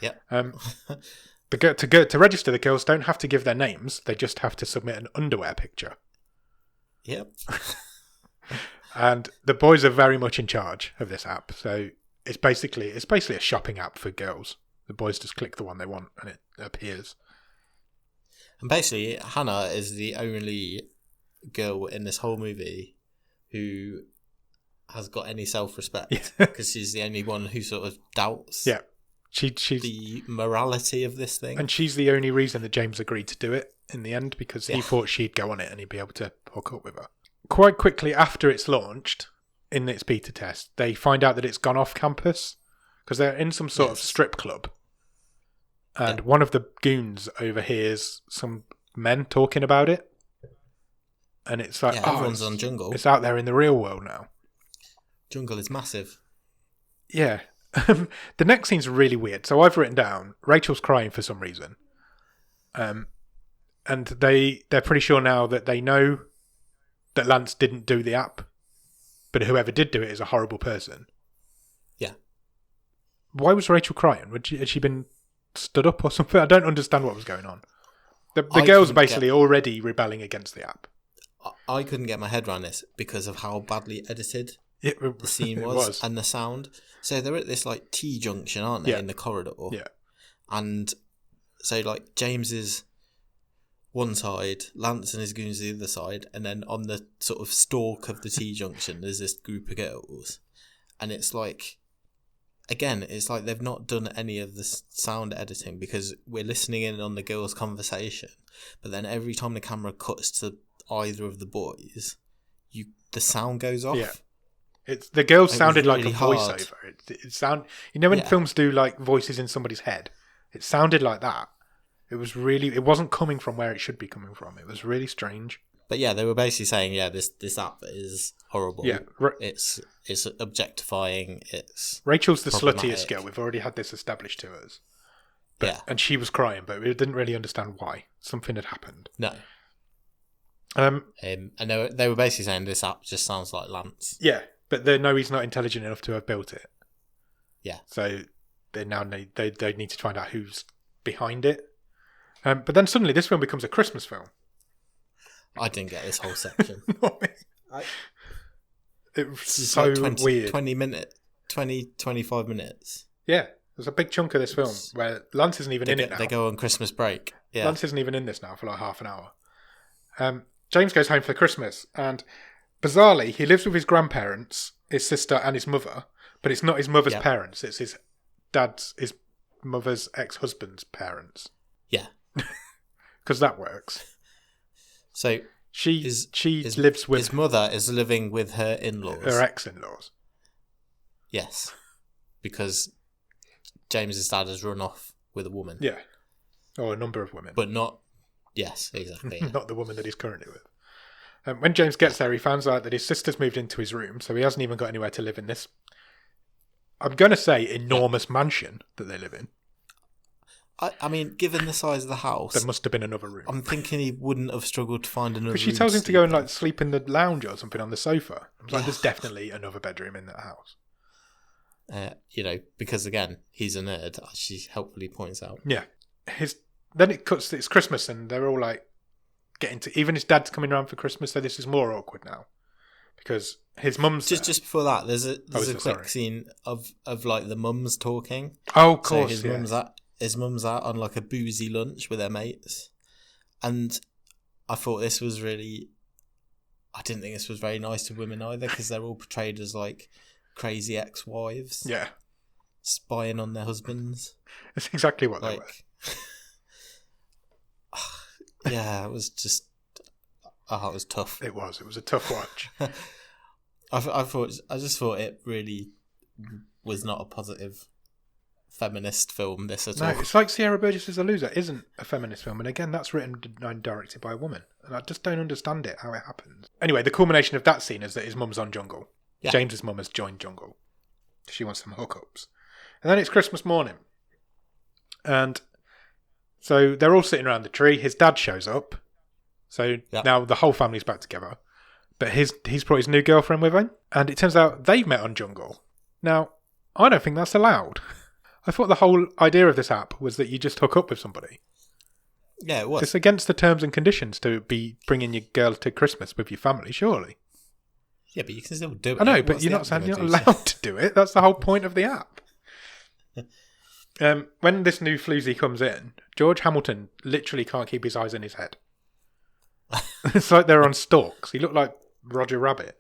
Yeah. To register, the girls don't have to give their names; they just have to submit an underwear picture. Yep. And the boys are very much in charge of this app, so it's basically a shopping app for girls. The boys just click the one they want, and it appears. And basically, Hannah is the only girl in this whole movie who has got any self-respect because she's the only one who sort of doubts. Yeah. She's the morality of this thing. And she's the only reason that James agreed to do it in the end because he thought she'd go on it and he'd be able to hook up with her. Quite quickly after it's launched in its beta test, they find out that it's gone off campus because they're in some sort of strip club. And one of the goons overhears some men talking about it. And it's like, everyone's on Jungle. It's out there in the real world now. Jungle is massive. Yeah. The next scene's really weird. So I've written down, Rachel's crying for some reason. And they're pretty sure now that they know that Lance didn't do the app, but whoever did do it is a horrible person. Yeah. Why was Rachel crying? Had she been stood up or something? I don't understand what was going on. The girls basically already rebelling against the app. I couldn't get my head around this because of how badly edited the scene was and the sound. So they're at this like T-junction, aren't they, in the corridor? Yeah. And so like James is one side, Lance and his goons the other side, and then on the sort of stalk of the T-junction there's this group of girls. And it's like, again, it's like they've not done any of the sound editing because we're listening in on the girls' conversation, but then every time the camera cuts to either of the boys, the sound goes off. Yeah. The girls sounded like really a voiceover. When films do like voices in somebody's head, it sounded like that. It wasn't coming from where it should be coming from. It was really strange. But yeah, they were basically saying, this app is horrible. Yeah. It's objectifying. It's Rachel's the sluttiest girl. We've already had this established to us. And she was crying, but we didn't really understand why. Something had happened. No. And they were basically saying this app just sounds like Lance. Yeah, but they know he's not intelligent enough to have built it. Yeah. So they now need to find out who's behind it. But then suddenly this film becomes a Christmas film. I didn't get this whole section. It was so like weird. 25 minutes. Yeah, there's a big chunk of this film where Lance isn't even in it now. They go on Christmas break. Yeah. Lance isn't even in this now for like half an hour. James goes home for Christmas, and bizarrely, he lives with his grandparents, his sister, and his mother. But it's not his mother's parents; it's his mother's ex-husband's parents. Yeah, because that works. So she lives with his mother is living with her in-laws, her ex-in-laws. Yes, because James's dad has run off with a woman. Yeah, or a number of women, but not. Yes, exactly. Yeah. Not the woman that he's currently with. When James gets there, he finds out that his sister's moved into his room, so he hasn't even got anywhere to live in this, I'm going to say, enormous mansion that they live in. I mean, given the size of the house... There must have been another room. I'm thinking he wouldn't have struggled to find another room. But she tells him to go and like sleep in the lounge or something on the sofa. I'm like, there's definitely another bedroom in that house. Because again, he's a nerd, as she helpfully points out. Yeah. Then it's Christmas and they're all like even his dad's coming around for Christmas, so this is more awkward now. Because his mum's just before that, there's a quick scene of like the mums talking. Oh, of course. So his mum's out on like a boozy lunch with their mates. And I thought this was really... I didn't think this was very nice to women either, because they're all portrayed as like crazy ex-wives. Yeah. Spying on their husbands. That's exactly what they were. Yeah, it was just... it was tough. It was a tough watch. I just thought it really was not a positive feminist film, this at all. No, it's like Sierra Burgess' A Loser isn't a feminist film, and again, that's written and directed by a woman, and I just don't understand it, how it happens. Anyway, the culmination of that scene is that his mum's on Jungle. Yeah. James's mum has joined Jungle. She wants some hookups. And then it's Christmas morning. And so they're all sitting around the tree. His dad shows up. So now the whole family's back together. But he's brought his new girlfriend with him. And it turns out they've met on Jungle. Now, I don't think that's allowed. I thought the whole idea of this app was that you just hook up with somebody. Yeah, it was. It's against the terms and conditions to be bringing your girl to Christmas with your family, surely. Yeah, but you can still do it. I know, but you're not allowed to do it. That's the whole point of the app. When this new floozy comes in, George Hamilton literally can't keep his eyes in his head. It's like they're on stalks. He looked like Roger Rabbit.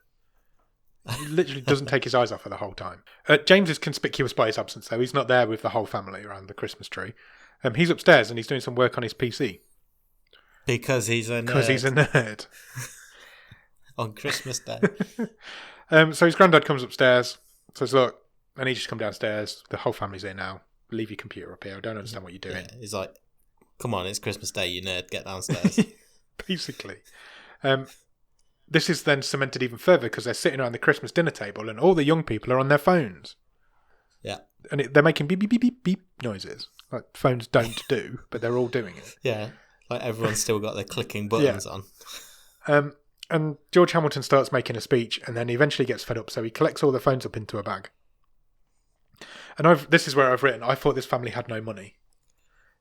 He literally doesn't take his eyes off her the whole time. James is conspicuous by his absence, though. He's not there with the whole family around the Christmas tree. He's upstairs and he's doing some work on his PC. Because he's a nerd. On Christmas Day. So his granddad comes upstairs, says, look, I need you to come downstairs. The whole family's here now. Leave your computer up here. I don't understand what you're doing. Yeah, he's like, come on, it's Christmas Day, you nerd. Get downstairs. Basically. This is then cemented even further because they're sitting around the Christmas dinner table and all the young people are on their phones. Yeah. And they're making beep, beep, beep, beep, beep noises. Like phones don't do, but they're all doing it. Yeah. Like everyone's still got their clicking buttons on. And George Hamilton starts making a speech and then he eventually gets fed up, so he collects all the phones up into a bag. And this is where I've written, I thought this family had no money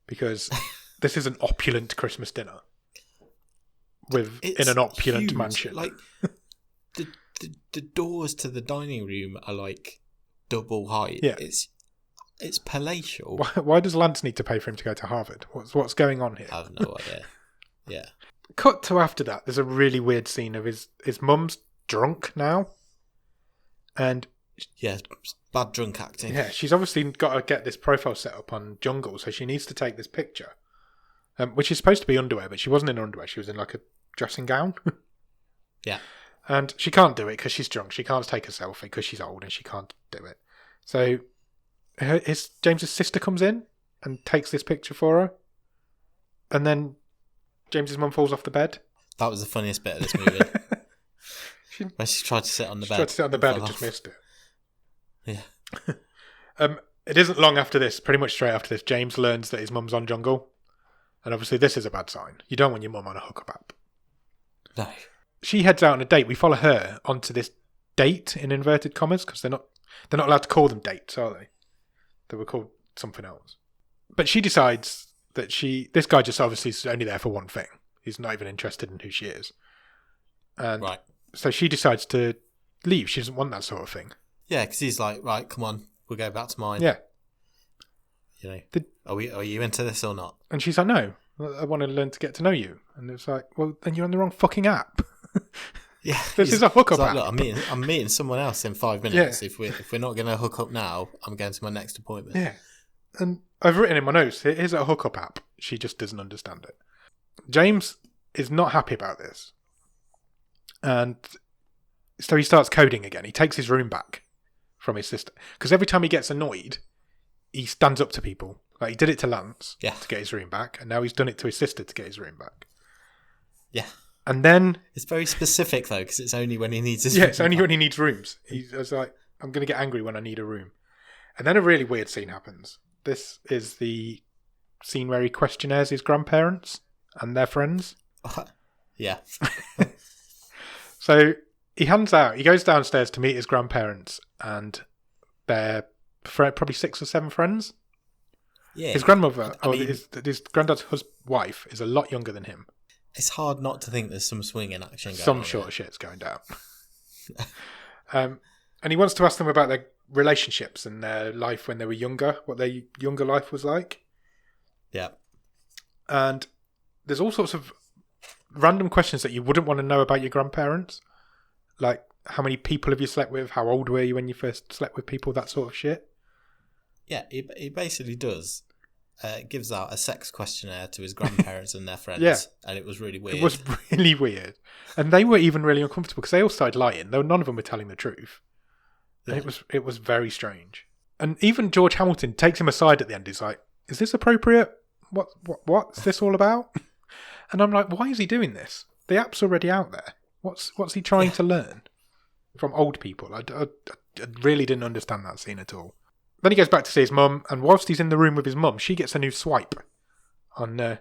because this is an opulent Christmas dinner in an opulent mansion. Like the doors to the dining room are like double height. Yeah. It's palatial. Why does Lance need to pay for him to go to Harvard? What's going on here? I have no idea. Yeah. Cut to after that, there's a really weird scene of his mum's drunk now. And yeah, bad drunk acting. Yeah, she's obviously got to get this profile set up on Jungle, so she needs to take this picture, which is supposed to be underwear, but she wasn't in underwear. She was in like a dressing gown. Yeah. And she can't do it because she's drunk. She can't take a selfie because she's old and she can't do it. So James's sister comes in and takes this picture for her. And then James's mum falls off the bed. That was the funniest bit of this movie. Where she tried to sit on the bed. She tried to sit on the bed and just missed it. Yeah. It isn't long after this, pretty much straight after this, James learns that his mum's on Jungle. And obviously this is a bad sign. You don't want your mum on a hookup app. No. She heads out on a date. We follow her onto this date in inverted commas because they're not allowed to call them dates, are they? They were called something else. But she decides that this guy just obviously is only there for one thing. He's not even interested in who she is. And right. So she decides to leave. She doesn't want that sort of thing. Yeah, because he's like, right, come on, we'll go back to mine. Yeah. You know, are you into this or not? And she's like, no, I want to learn to get to know you. And it's like, well, then you're on the wrong fucking app. Yeah, this is a hookup like, app. Look, I'm meeting someone else in 5 minutes. Yeah. If we're not going to hook up now, I'm going to my next appointment. Yeah, and I've written in my notes, it is a hookup app. She just doesn't understand it. James is not happy about this, and so he starts coding again. He takes his room back from his sister because every time he gets annoyed, he stands up to people. Like he did it to Lance to get his room back, and now he's done it to his sister to get his room back. Yeah. And then... It's very specific, though, because it's only when he needs his room. Yeah, it's only when he needs rooms. He's like, I'm going to get angry when I need a room. And then a really weird scene happens. This is the scene where he questionnaires his grandparents and their friends. Yeah. So he goes downstairs to meet his grandparents and their probably 6 or 7 friends. Yeah. His grandmother, his granddad's wife, is a lot younger than him. It's hard not to think there's some swinging action going on. Some short shit's going down. And he wants to ask them about their relationships and their life when they were younger, what their younger life was like. Yeah. And there's all sorts of random questions that you wouldn't want to know about your grandparents. Like, how many people have you slept with? How old were you when you first slept with people? That sort of shit. Yeah, he basically does. Gives out a sex questionnaire to his grandparents and their friends. Yeah. And it was really weird. It was really weird. And they were even really uncomfortable because they all started lying. Though none of them were telling the truth. And it was very strange. And even George Hamilton takes him aside at the end. He's like, is this appropriate? What's this all about? And I'm like, why is he doing this? The app's already out there. What's he trying to learn from old people? I really didn't understand that scene at all. Then he goes back to see his mum, and whilst he's in the room with his mum, she gets a new swipe on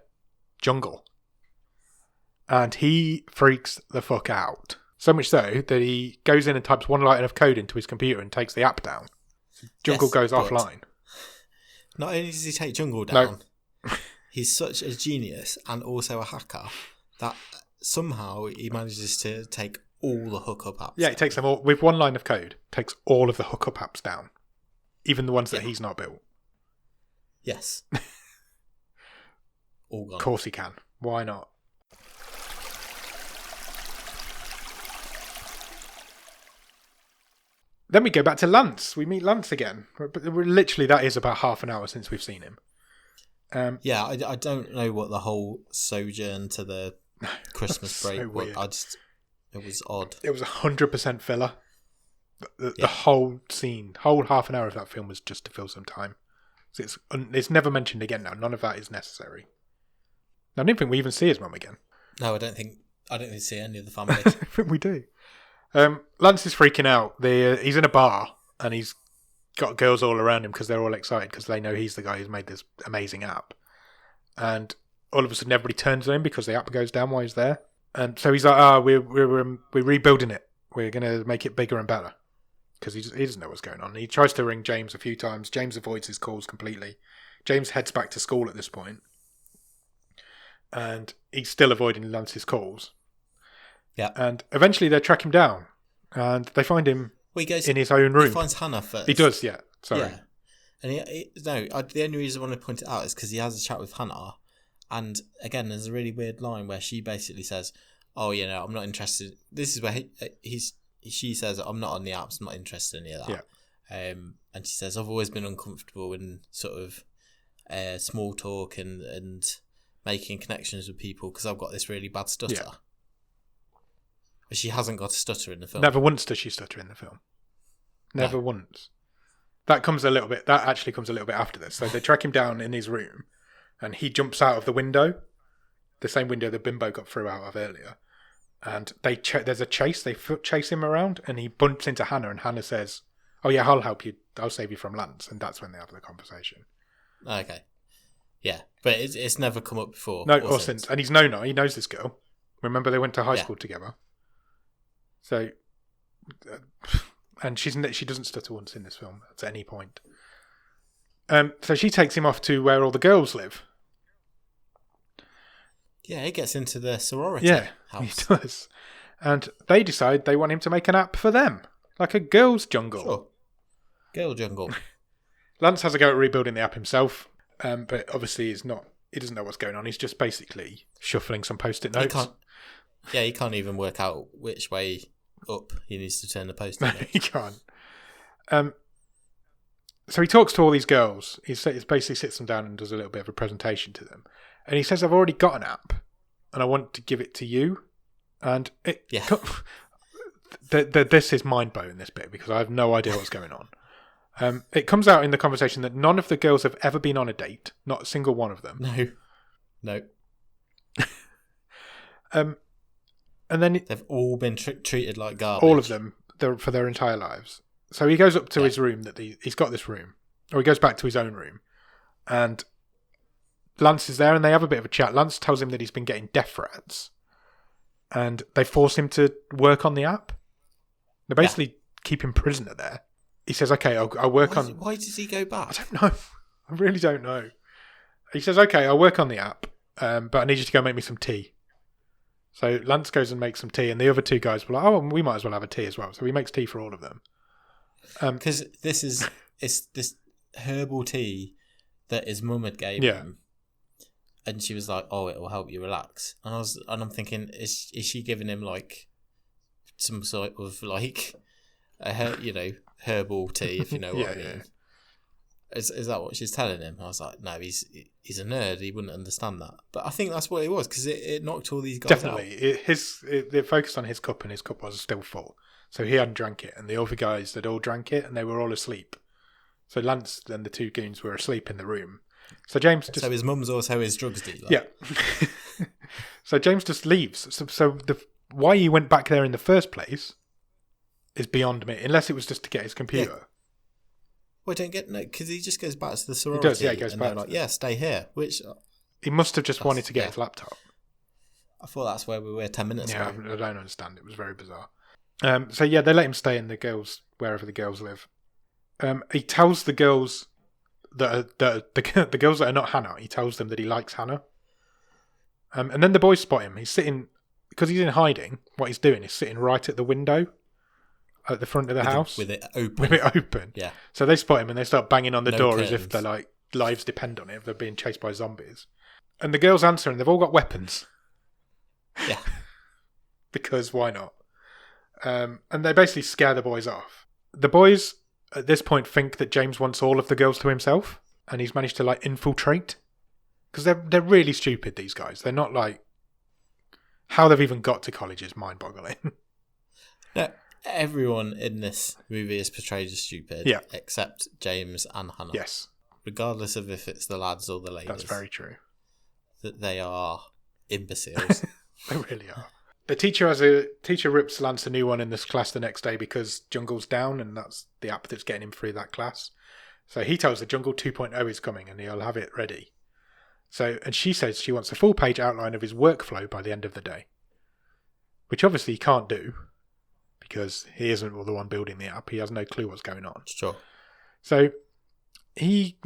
Jungle. And he freaks the fuck out. So much so that he goes in and types one line of code into his computer and takes the app down. Jungle goes offline. Not only does he take Jungle down, he's such a genius and also a hacker that somehow he manages to take all the hookup apps. Yeah, he takes them all, with one line of code, takes all of the hookup apps down. Even the ones that he's not built. Yes. All gone. Of course he can. Why not? Then we go back to Lance. We meet Lance again. But literally, that is about half an hour since we've seen him. I don't know what the whole sojourn to the Christmas break was. It was odd. It was 100% filler. The whole scene, whole half an hour of that film was just to fill some time. So it's never mentioned again now. None of that is necessary. I don't think we even see his mum again. No, I don't think we see any of the family. I think we do. Lance is freaking out. He's in a bar and he's got girls all around him because they're all excited because they know he's the guy who's made this amazing app. And all of a sudden everybody turns on him because the app goes down while he's there. And so he's like, we're rebuilding it. We're going to make it bigger and better. Because he doesn't know what's going on. He tries to ring James a few times. James avoids his calls completely. James heads back to school at this point. And he's still avoiding Lance's calls. Yeah. And eventually they track him down. And they find him in his own room. He finds Hannah first. He does, yeah. Sorry. Yeah. And the only reason I want to point it out is because he has a chat with Hannah. And again, there's a really weird line where she basically says, oh, I'm not interested. This is where she says, I'm not on the apps, I'm not interested in any of that. Yeah. And she says, I've always been uncomfortable in sort of small talk and making connections with people because I've got this really bad stutter. But she hasn't got a stutter in the film. Never once does she stutter in the film. Never once. That actually comes a little bit after this. So they track him down in his room, and he jumps out of the window, the same window that Bimbo got through out of earlier. And there's a chase. They chase him around, and he bumps into Hannah, and Hannah says, "Oh yeah, I'll help you. I'll save you from Lance." And that's when they have the conversation. Okay. Yeah, but it's never come up before. No, or since. And he's Nona. He knows this girl. Remember, they went to high school together. So, and she doesn't stutter once in this film at any point. So she takes him off to where all the girls live. Yeah, he gets into the sorority house. He does. And they decide they want him to make an app for them, like a girls' jungle. Sure. Girl jungle. Lance has a go at rebuilding the app himself, but obviously he doesn't know what's going on. He's just basically shuffling some post-it notes. He can't even work out which way up he needs to turn the post-it notes. He can't. So he talks to all these girls. He basically sits them down and does a little bit of a presentation to them. And he says, "I've already got an app, and I want to give it to you." And this is mind-blowing, this bit, because I have no idea what's going on. It comes out in the conversation that none of the girls have ever been on a date. Not a single one of them. No. And then they've all been treated like garbage. All of them, for their entire lives. So he goes up to his room. He's got this room, or he goes back to his own room, and Lance is there, and they have a bit of a chat. Lance tells him that he's been getting death threats, and they force him to work on the app. They basically keep him prisoner there. He says, "Okay, I'll work on." Why does he go back? I don't know. I really don't know. He says, "Okay, I'll work on the app, but I need you to go make me some tea." So Lance goes and makes some tea, and the other two guys were like, "Oh, we might as well have a tea as well." So he makes tea for all of them. Because it's this herbal tea that his mum had gave him, and she was like, "Oh, it will help you relax." And I'm thinking, is she giving him like some sort of like herbal tea, if you know what I mean? Yeah. Is that what she's telling him? I was like, no, he's a nerd. He wouldn't understand that. But I think that's what it was, because it knocked all these guys out. They focused on his cup, and his cup was still full. So he hadn't drank it, and the other guys had all drank it, and they were all asleep. So Lance and the two goons were asleep in the room. So So his mum's also his drugs dealer. Yeah. So James just leaves. So why he went back there in the first place is beyond me, unless it was just to get his computer. Yeah. Well, I don't get because he just goes back to the sorority. He does, yeah. He goes back. Like, yeah, stay here. Which he must have just wanted to get his laptop. I thought that's where we were 10 minutes ago. Yeah, I don't understand. It was very bizarre. So yeah, they let him stay in wherever the girls live. He tells the girls the girls that are not Hannah. He tells them that he likes Hannah. And then the boys spot him. He's sitting, because he's in hiding. What he's doing is sitting right at the window at the front of the house with it open. Yeah. So they spot him and they start banging on the door curtains. As if their lives depend on it. If they're being chased by zombies. And the girls answer, and they've all got weapons. Yeah. Because why not? And they basically scare the boys off. The boys at this point think that James wants all of the girls to himself, and he's managed to infiltrate. Because they're really stupid, these guys. They're not how they've even got to college is mind-boggling. No, everyone in this movie is portrayed as stupid, except James and Hannah. Yes. Regardless of if it's the lads or the ladies. That's very true. That they are imbeciles. They really are. The teacher rips Lance a new one in this class the next day because Jungle's down, and that's the app that's getting him through that class. So he tells the Jungle 2.0 is coming, and he'll have it ready. And she says she wants a full-page outline of his workflow by the end of the day, which obviously he can't do because he isn't the one building the app. He has no clue what's going on. Sure. So he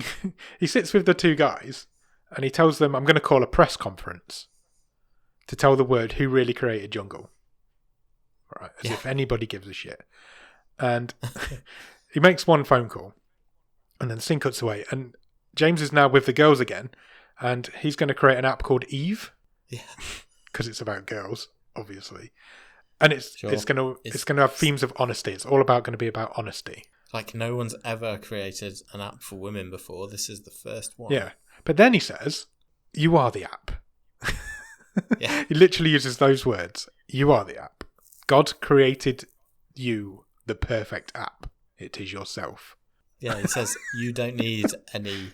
sits with the two guys, and he tells them, "I'm going to call a press conference to tell the world who really created Jungle." Right, as if anybody gives a shit. And he makes one phone call, and then the scene cuts away, and James is now with the girls again, and he's going to create an app called Eve. Yeah. Because it's about girls, obviously. And it's going to have themes of honesty. It's all going to be about honesty. Like no one's ever created an app for women before. This is the first one. Yeah. But then he says, "You are the app." Yeah. He literally uses those words. "You are the app." God created you the perfect app. It is yourself. Yeah, it says you don't need any.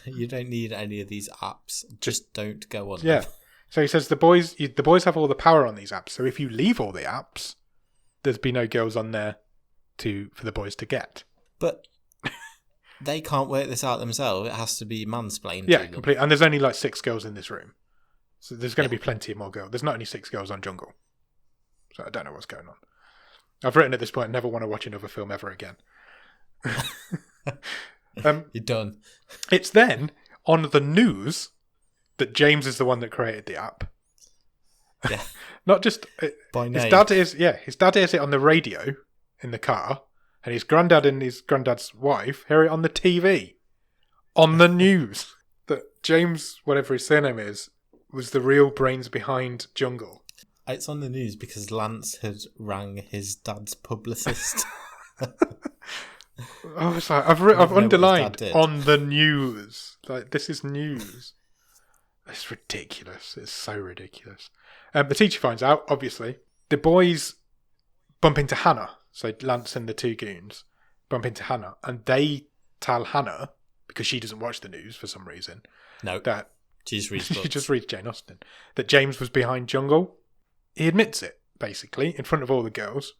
You don't need any of these apps. Just don't go on them. So he says the boys have all the power on these apps. So if you leave all the apps, there's be no girls on there for the boys to get. But they can't work this out themselves. It has to be mansplained. Yeah, completely. And there's only like 6 girls in this room, so there's going to be plenty more girls. There's not only 6 girls on Jungle, so I don't know what's going on. I've written at this point, never want to watch another film ever again. You're done. It's then on the news that James is the one that created the app. Yeah. Not just by name. His dad hears it on the radio in the car, and his granddad and his granddad's wife hear it on the TV, on the news, that James, whatever his surname is, was the real brains behind Jungle. It's on the news because Lance had rang his dad's publicist. I was like, I've underlined on the news. Like, this is news. It's ridiculous. It's so ridiculous. The teacher finds out, obviously. The boys bump into Hannah. So Lance and the 2 goons bump into Hannah. And they tell Hannah, because she doesn't watch the news for some reason. No. That she just reads Jane Austen. That James was behind Jungle. He admits it, basically, in front of all the girls.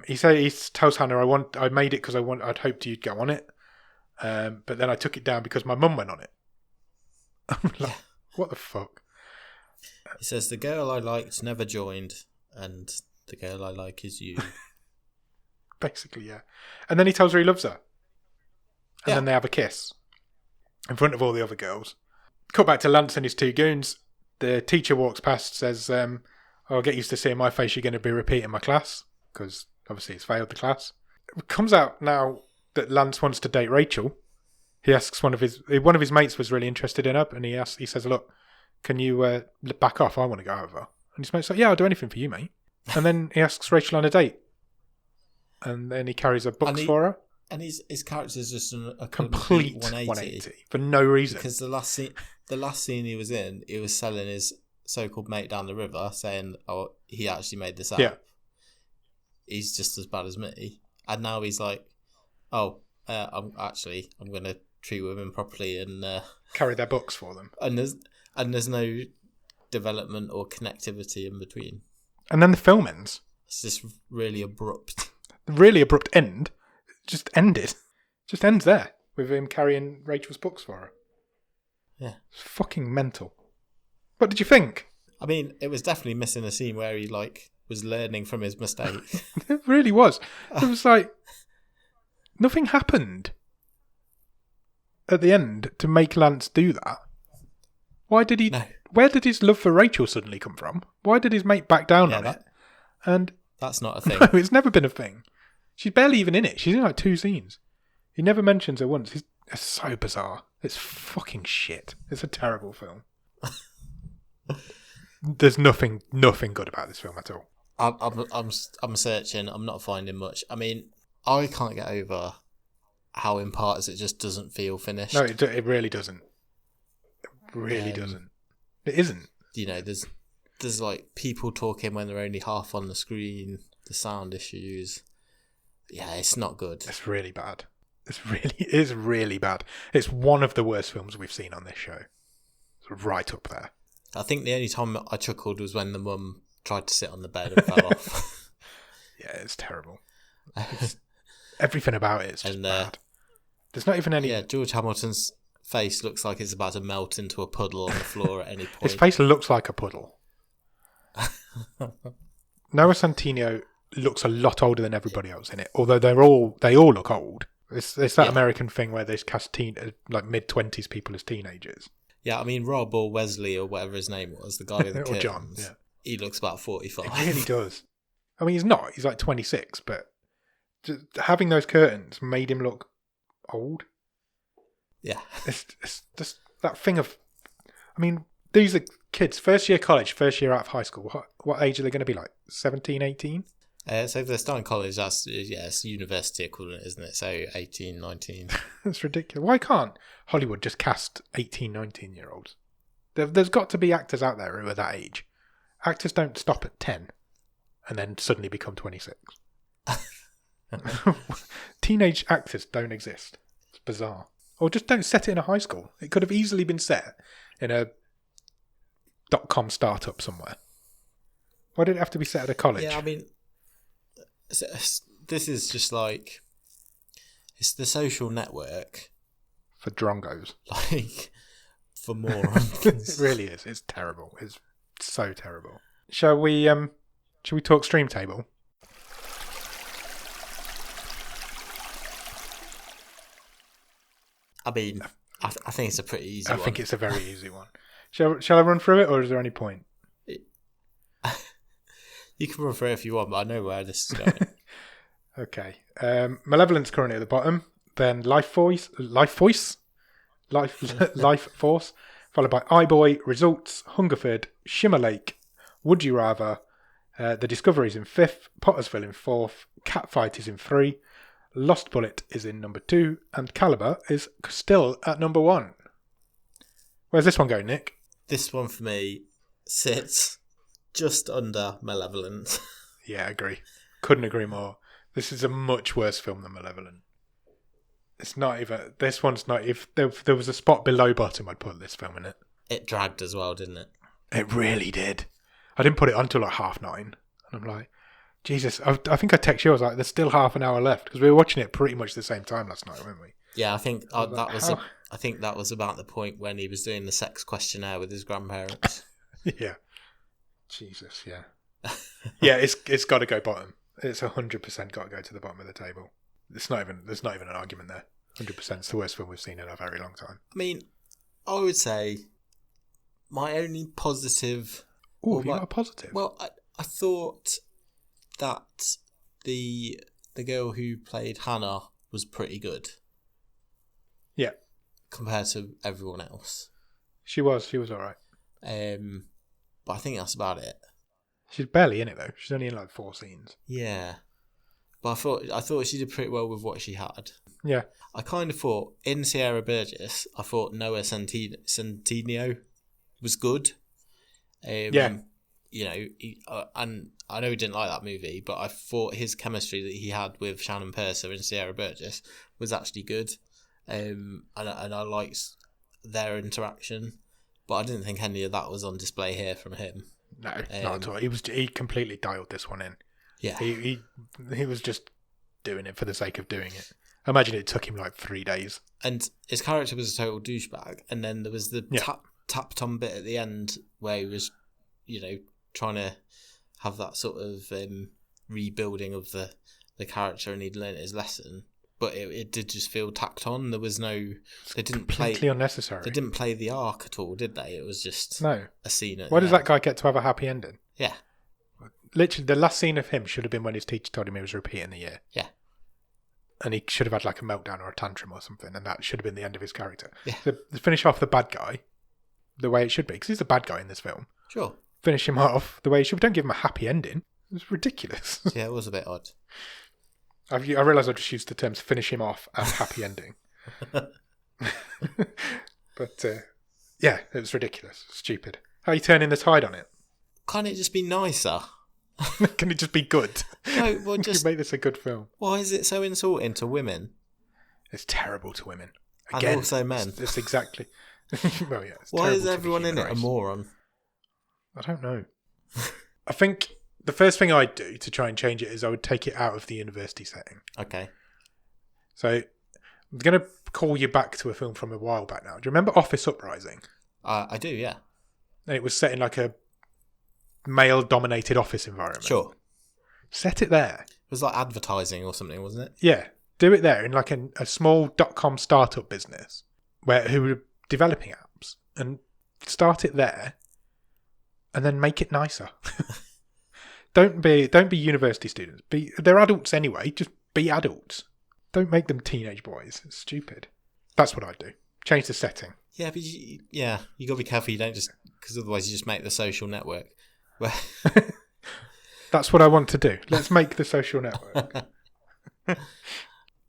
He tells Hannah, I made it because I'd hoped you'd go on it. But then I took it down because my mum went on it. I'm like, what the fuck? He says, the girl I liked never joined, and the girl I like is you. Basically, yeah. And then he tells her he loves her. And then they have a kiss in front of all the other girls. Cut back to Lance and his 2 goons. The teacher walks past, says, I'll get used to seeing my face. You're going to be repeating my class. Because obviously he's failed the class. It comes out now that Lance wants to date Rachel. He asks one of his mates was really interested in her, and he says, look, can you back off? I want to go over. And his mate's like, yeah, I'll do anything for you, mate. And then he asks Rachel on a date. And then he carries her books for her. And his character's just a complete 180 for no reason. Because the last scene he was in, he was selling his so-called mate down the river, saying, oh, he actually made this up. Yeah. He's just as bad as me. And now he's like, oh, I'm going to treat women properly and carry their books for them. And there's no development or connectivity in between. And then the film ends. It's just really abrupt. Really abrupt end. Just ended. Just ends there with him carrying Rachel's books for her. Yeah. It's fucking mental. What did you think? I mean, it was definitely missing a scene where he was learning from his mistake. It really was. It was like nothing happened at the end to make Lance do that. Why did he? No. Where did his love for Rachel suddenly come from? Why did his mate back down on it? And that's not a thing. No, it's never been a thing. She's barely even in it. She's in like 2 scenes. He never mentions her once. It's so bizarre. It's fucking shit. It's a terrible film. There's nothing good about this film at all. I'm searching. I'm not finding much. I mean, I can't get over how in parts it just doesn't feel finished. No, it really doesn't. It really doesn't. It isn't. You know, there's like people talking when they're only half on the screen. The sound issues. Yeah, it's not good. It's really bad. It is really bad. It's one of the worst films we've seen on this show. It's right up there. I think the only time I chuckled was when the mum tried to sit on the bed and fell off. Yeah, it's terrible. Everything about it is just bad. There's not even any... Yeah, George Hamilton's face looks like it's about to melt into a puddle on the floor at any point. His face looks like a puddle. Noah Centineo looks a lot older than everybody else in it, although they all look old. It's that American thing where they cast like mid-20s people as teenagers. Yeah, I mean, Rob or Wesley or whatever his name was, the guy with the or curtains, John, yeah. He looks about 45. He really does. I mean, he's not. He's like 26, but just having those curtains made him look old. Yeah. It's just that thing of... I mean, these are kids, first year college, first year out of high school. What age are they going to be, like 17, 18? So if they're starting college, it's university equivalent, isn't it? So 18, 19. That's ridiculous. Why can't Hollywood just cast 18, 19-year-olds? There's got to be actors out there who are that age. Actors don't stop at 10 and then suddenly become 26. Teenage actors don't exist. It's bizarre. Or just don't set it in a high school. It could have easily been set in a .com startup somewhere. Why did it have to be set at a college? Yeah, I mean, this is just like, it's The Social Network. For drongos. Like, for morons. It really is. It's terrible. It's so terrible. Shall we talk Stream Table? I mean, I think it's a pretty easy one. I think it's a very easy one. Shall I run through it, or is there any point? You can run through it if you want, but I know where this is going. Okay. Malevolent's currently at the bottom. Then Life Force, followed by iBoy, Results, Hungerford, Shimmer Lake, Would You Rather, The Discovery's in 5th, Pottersville in 4th, Catfight is in 3, Lost Bullet is in number 2, and Caliber is still at number 1. Where's this one going, Nick? This one for me sits just under Malevolent. Yeah, I agree. Couldn't agree more. This is a much worse film than Malevolent. It's not even... This one's not... If there was a spot below bottom, I'd put this film in it. It dragged as well, didn't it? It really did. I didn't put it on till like 9:30. And I'm like, Jesus. I think I texted you. I was like, there's still half an hour left. Because we were watching it pretty much the same time last night, weren't we? Yeah, I think I think that was about the point when he was doing the sex questionnaire with his grandparents. Yeah. Jesus, yeah. Yeah, it's got to go bottom. It's 100% got to go to the bottom of the table. There's not even an argument there. 100%. It's the worst film we've seen in a very long time. I mean, I would say my only positive... Oh, have you got a positive? Well, I thought that the girl who played Hannah was pretty good. Yeah. Compared to everyone else. She was all right. But I think that's about it. She's barely in it though. She's only in like 4 scenes. Yeah. But I thought she did pretty well with what she had. Yeah. I kind of thought in Sierra Burgess, I thought Noah Centineo was good. Yeah. You know, and I know he didn't like that movie, but I thought his chemistry that he had with Shannon Purser in Sierra Burgess was actually good. And I liked their interaction, but I didn't think any of that was on display here from him. No, not at all. He completely dialed this one in. Yeah, he was just doing it for the sake of doing it. I imagine it took him like 3 days. And his character was a total douchebag. And then there was the tapped on bit at the end where he was, you know, trying to have that sort of rebuilding of the character, and he'd learnt his lesson. But it did just feel tacked on. There was no... They didn't completely unnecessary. They didn't play the arc at all, did they? It was just a scene. Why does that guy get to have a happy ending? Yeah. Literally, the last scene of him should have been when his teacher told him he was repeating the year. Yeah. And he should have had like a meltdown or a tantrum or something, and that should have been the end of his character. Yeah. So finish off the bad guy the way it should be, because he's a bad guy in this film. Sure. Finish him off the way he should. Don't give him a happy ending. It's ridiculous. Yeah, it was a bit odd. I realise I just used the terms finish him off and happy ending. But yeah, it was ridiculous. Stupid. How are you turning the tide on it? Can't it just be nicer? Can it just be good? No, well, just... make this a good film. Why is it so insulting to women? It's terrible to women. Again, and also men. It's exactly... Well, yeah. Why is everyone in it a moron? I don't know. I think... The first thing I'd do to try and change it is I would take it out of the university setting. Okay. So I'm going to call you back to a film from a while back now. Do you remember Office Uprising? I do, yeah. And it was set in like a male-dominated office environment. Sure. Set it there. It was like advertising or something, wasn't it? Yeah. Do it there in like a small .com startup business who were developing apps, and start it there and then make it nicer. Don't be university students. They're adults anyway. Just be adults. Don't make them teenage boys. It's stupid. That's what I'd do. Change the setting. Yeah, but you got to be careful. You don't just, because otherwise you just make The Social Network. That's what I want to do. Let's make The Social Network.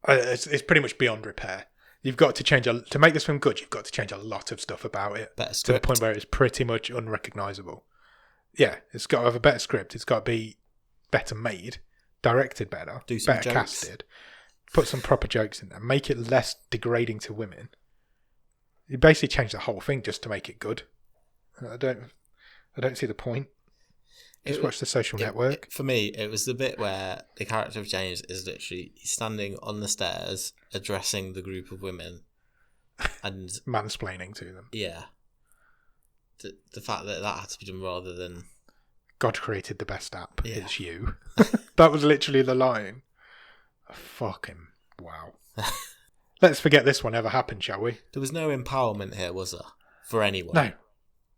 It's pretty much beyond repair. You've got to change to make this film good. You've got to change a lot of stuff about it Better script. To the point where it's pretty much unrecognisable. Yeah, it's got to have a better script. It's got to be better made, directed better, Do some better jokes. casted. Put some proper jokes in there. Make it less degrading to women. You basically change the whole thing just to make it good. I don't see the point. Just watch The Social Network. For me, it was the bit where the character of James is literally standing on the stairs addressing the group of women and mansplaining to them. Yeah. The fact that had to be done rather than... God created the best app. Yeah. It's you. That was literally the line. Fucking wow. Let's forget this one ever happened, shall we? There was no empowerment here, was there? For anyone?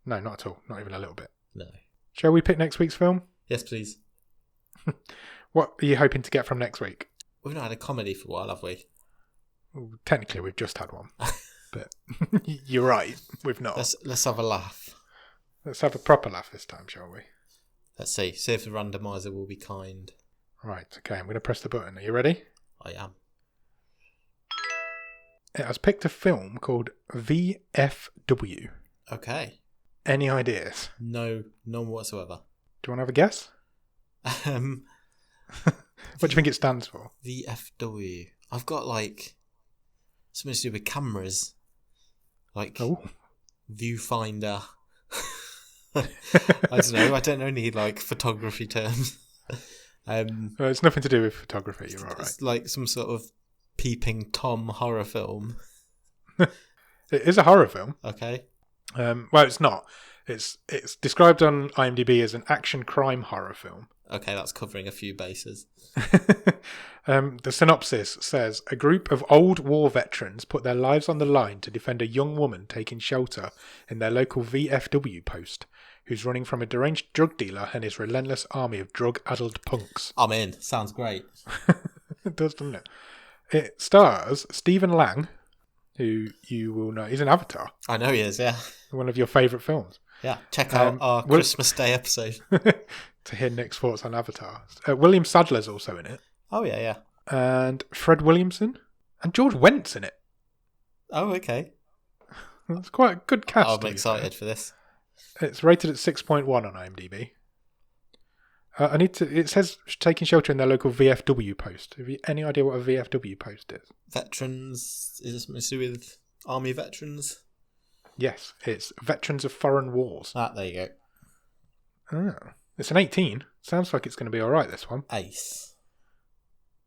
No, not at all. Not even a little bit. No. Shall we pick next week's film? Yes, please. What are you hoping to get from next week? We've not had a comedy for a while, have we? Well, technically, we've just had one. But you're right, we've not. Let's have a laugh. Let's have a proper laugh this time, shall we? Let's see. See if the randomizer will be kind. Right, okay, I'm going to press the button. Are you ready? I am. It has picked a film called VFW. Okay. Any ideas? No, none whatsoever. Do you want to have a guess? What do you think it stands for? VFW. I've got something to do with cameras. Viewfinder. I don't know. I don't know any photography terms. It's nothing to do with photography. You're all right. It's like some sort of peeping Tom horror film. It is a horror film. Okay. Well, it's not. It's described on IMDb as an action crime horror film. Okay, that's covering a few bases. The synopsis says, a group of old war veterans put their lives on the line to defend a young woman taking shelter in their local VFW post, who's running from a deranged drug dealer and his relentless army of drug-addled punks. I'm in. Sounds great. It does, doesn't it? It stars Stephen Lang, who you will know. He's an Avatar. I know he is, yeah. One of your favourite films. Yeah, check out our Christmas Day episode. To hear Nick's thoughts on Avatar. William Sadler's also in it. Oh, yeah, yeah. And Fred Williamson. And George Went's in it. Oh, okay. That's quite a good cast. I'm excited for this. It's rated at 6.1 on IMDb. It says taking shelter in their local VFW post. Have you any idea what a VFW post is? Veterans. Is this something to do with Army veterans? Yes, it's Veterans of Foreign Wars. There you go. Oh. It's an 18. Sounds like it's going to be alright, this one. Ace.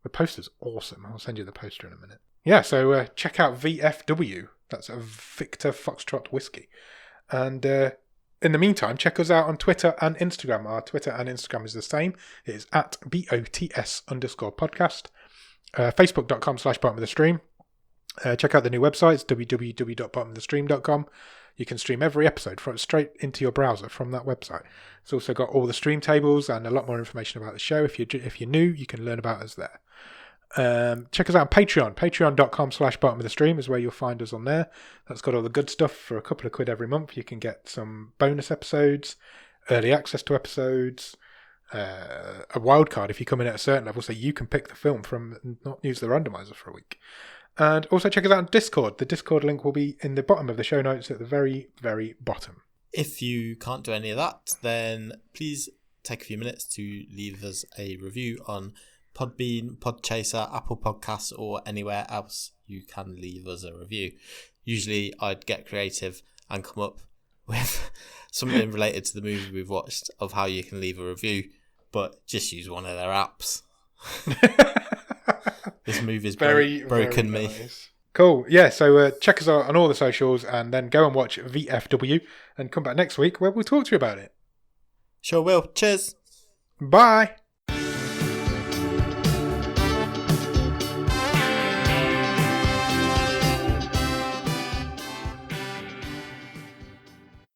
The poster's awesome. I'll send you the poster in a minute. Yeah, so check out VFW. That's a Victor Foxtrot Whiskey. And in the meantime, check us out on Twitter and Instagram. Our Twitter and Instagram is the same. It is at BOTS_podcast. Facebook.com/bottomofthestream. Check out the new website. It's www.bottomofthestream.com. You can stream every episode straight into your browser from that website. It's also got all the stream tables and a lot more information about the show. If you're new, you can learn about us there. Check us out on Patreon. Patreon.com/bottomofthestream is where you'll find us on there. That's got all the good stuff for a couple of quid every month. You can get some bonus episodes, early access to episodes, a wild card if you come in at a certain level, so you can pick the film from not use the randomizer for a week. And also check us out on Discord. The Discord link will be in the bottom of the show notes at the very, very bottom. If you can't do any of that, then please take a few minutes to leave us a review on Podbean, Podchaser, Apple Podcasts, or anywhere else you can leave us a review. Usually I'd get creative and come up with something related to the movie we've watched of how you can leave a review, but just use one of their apps. This movie's broken me. Nice. Cool. Yeah, so check us out on all the socials and then go and watch VFW and come back next week where we'll talk to you about it. Sure will. Cheers. Bye.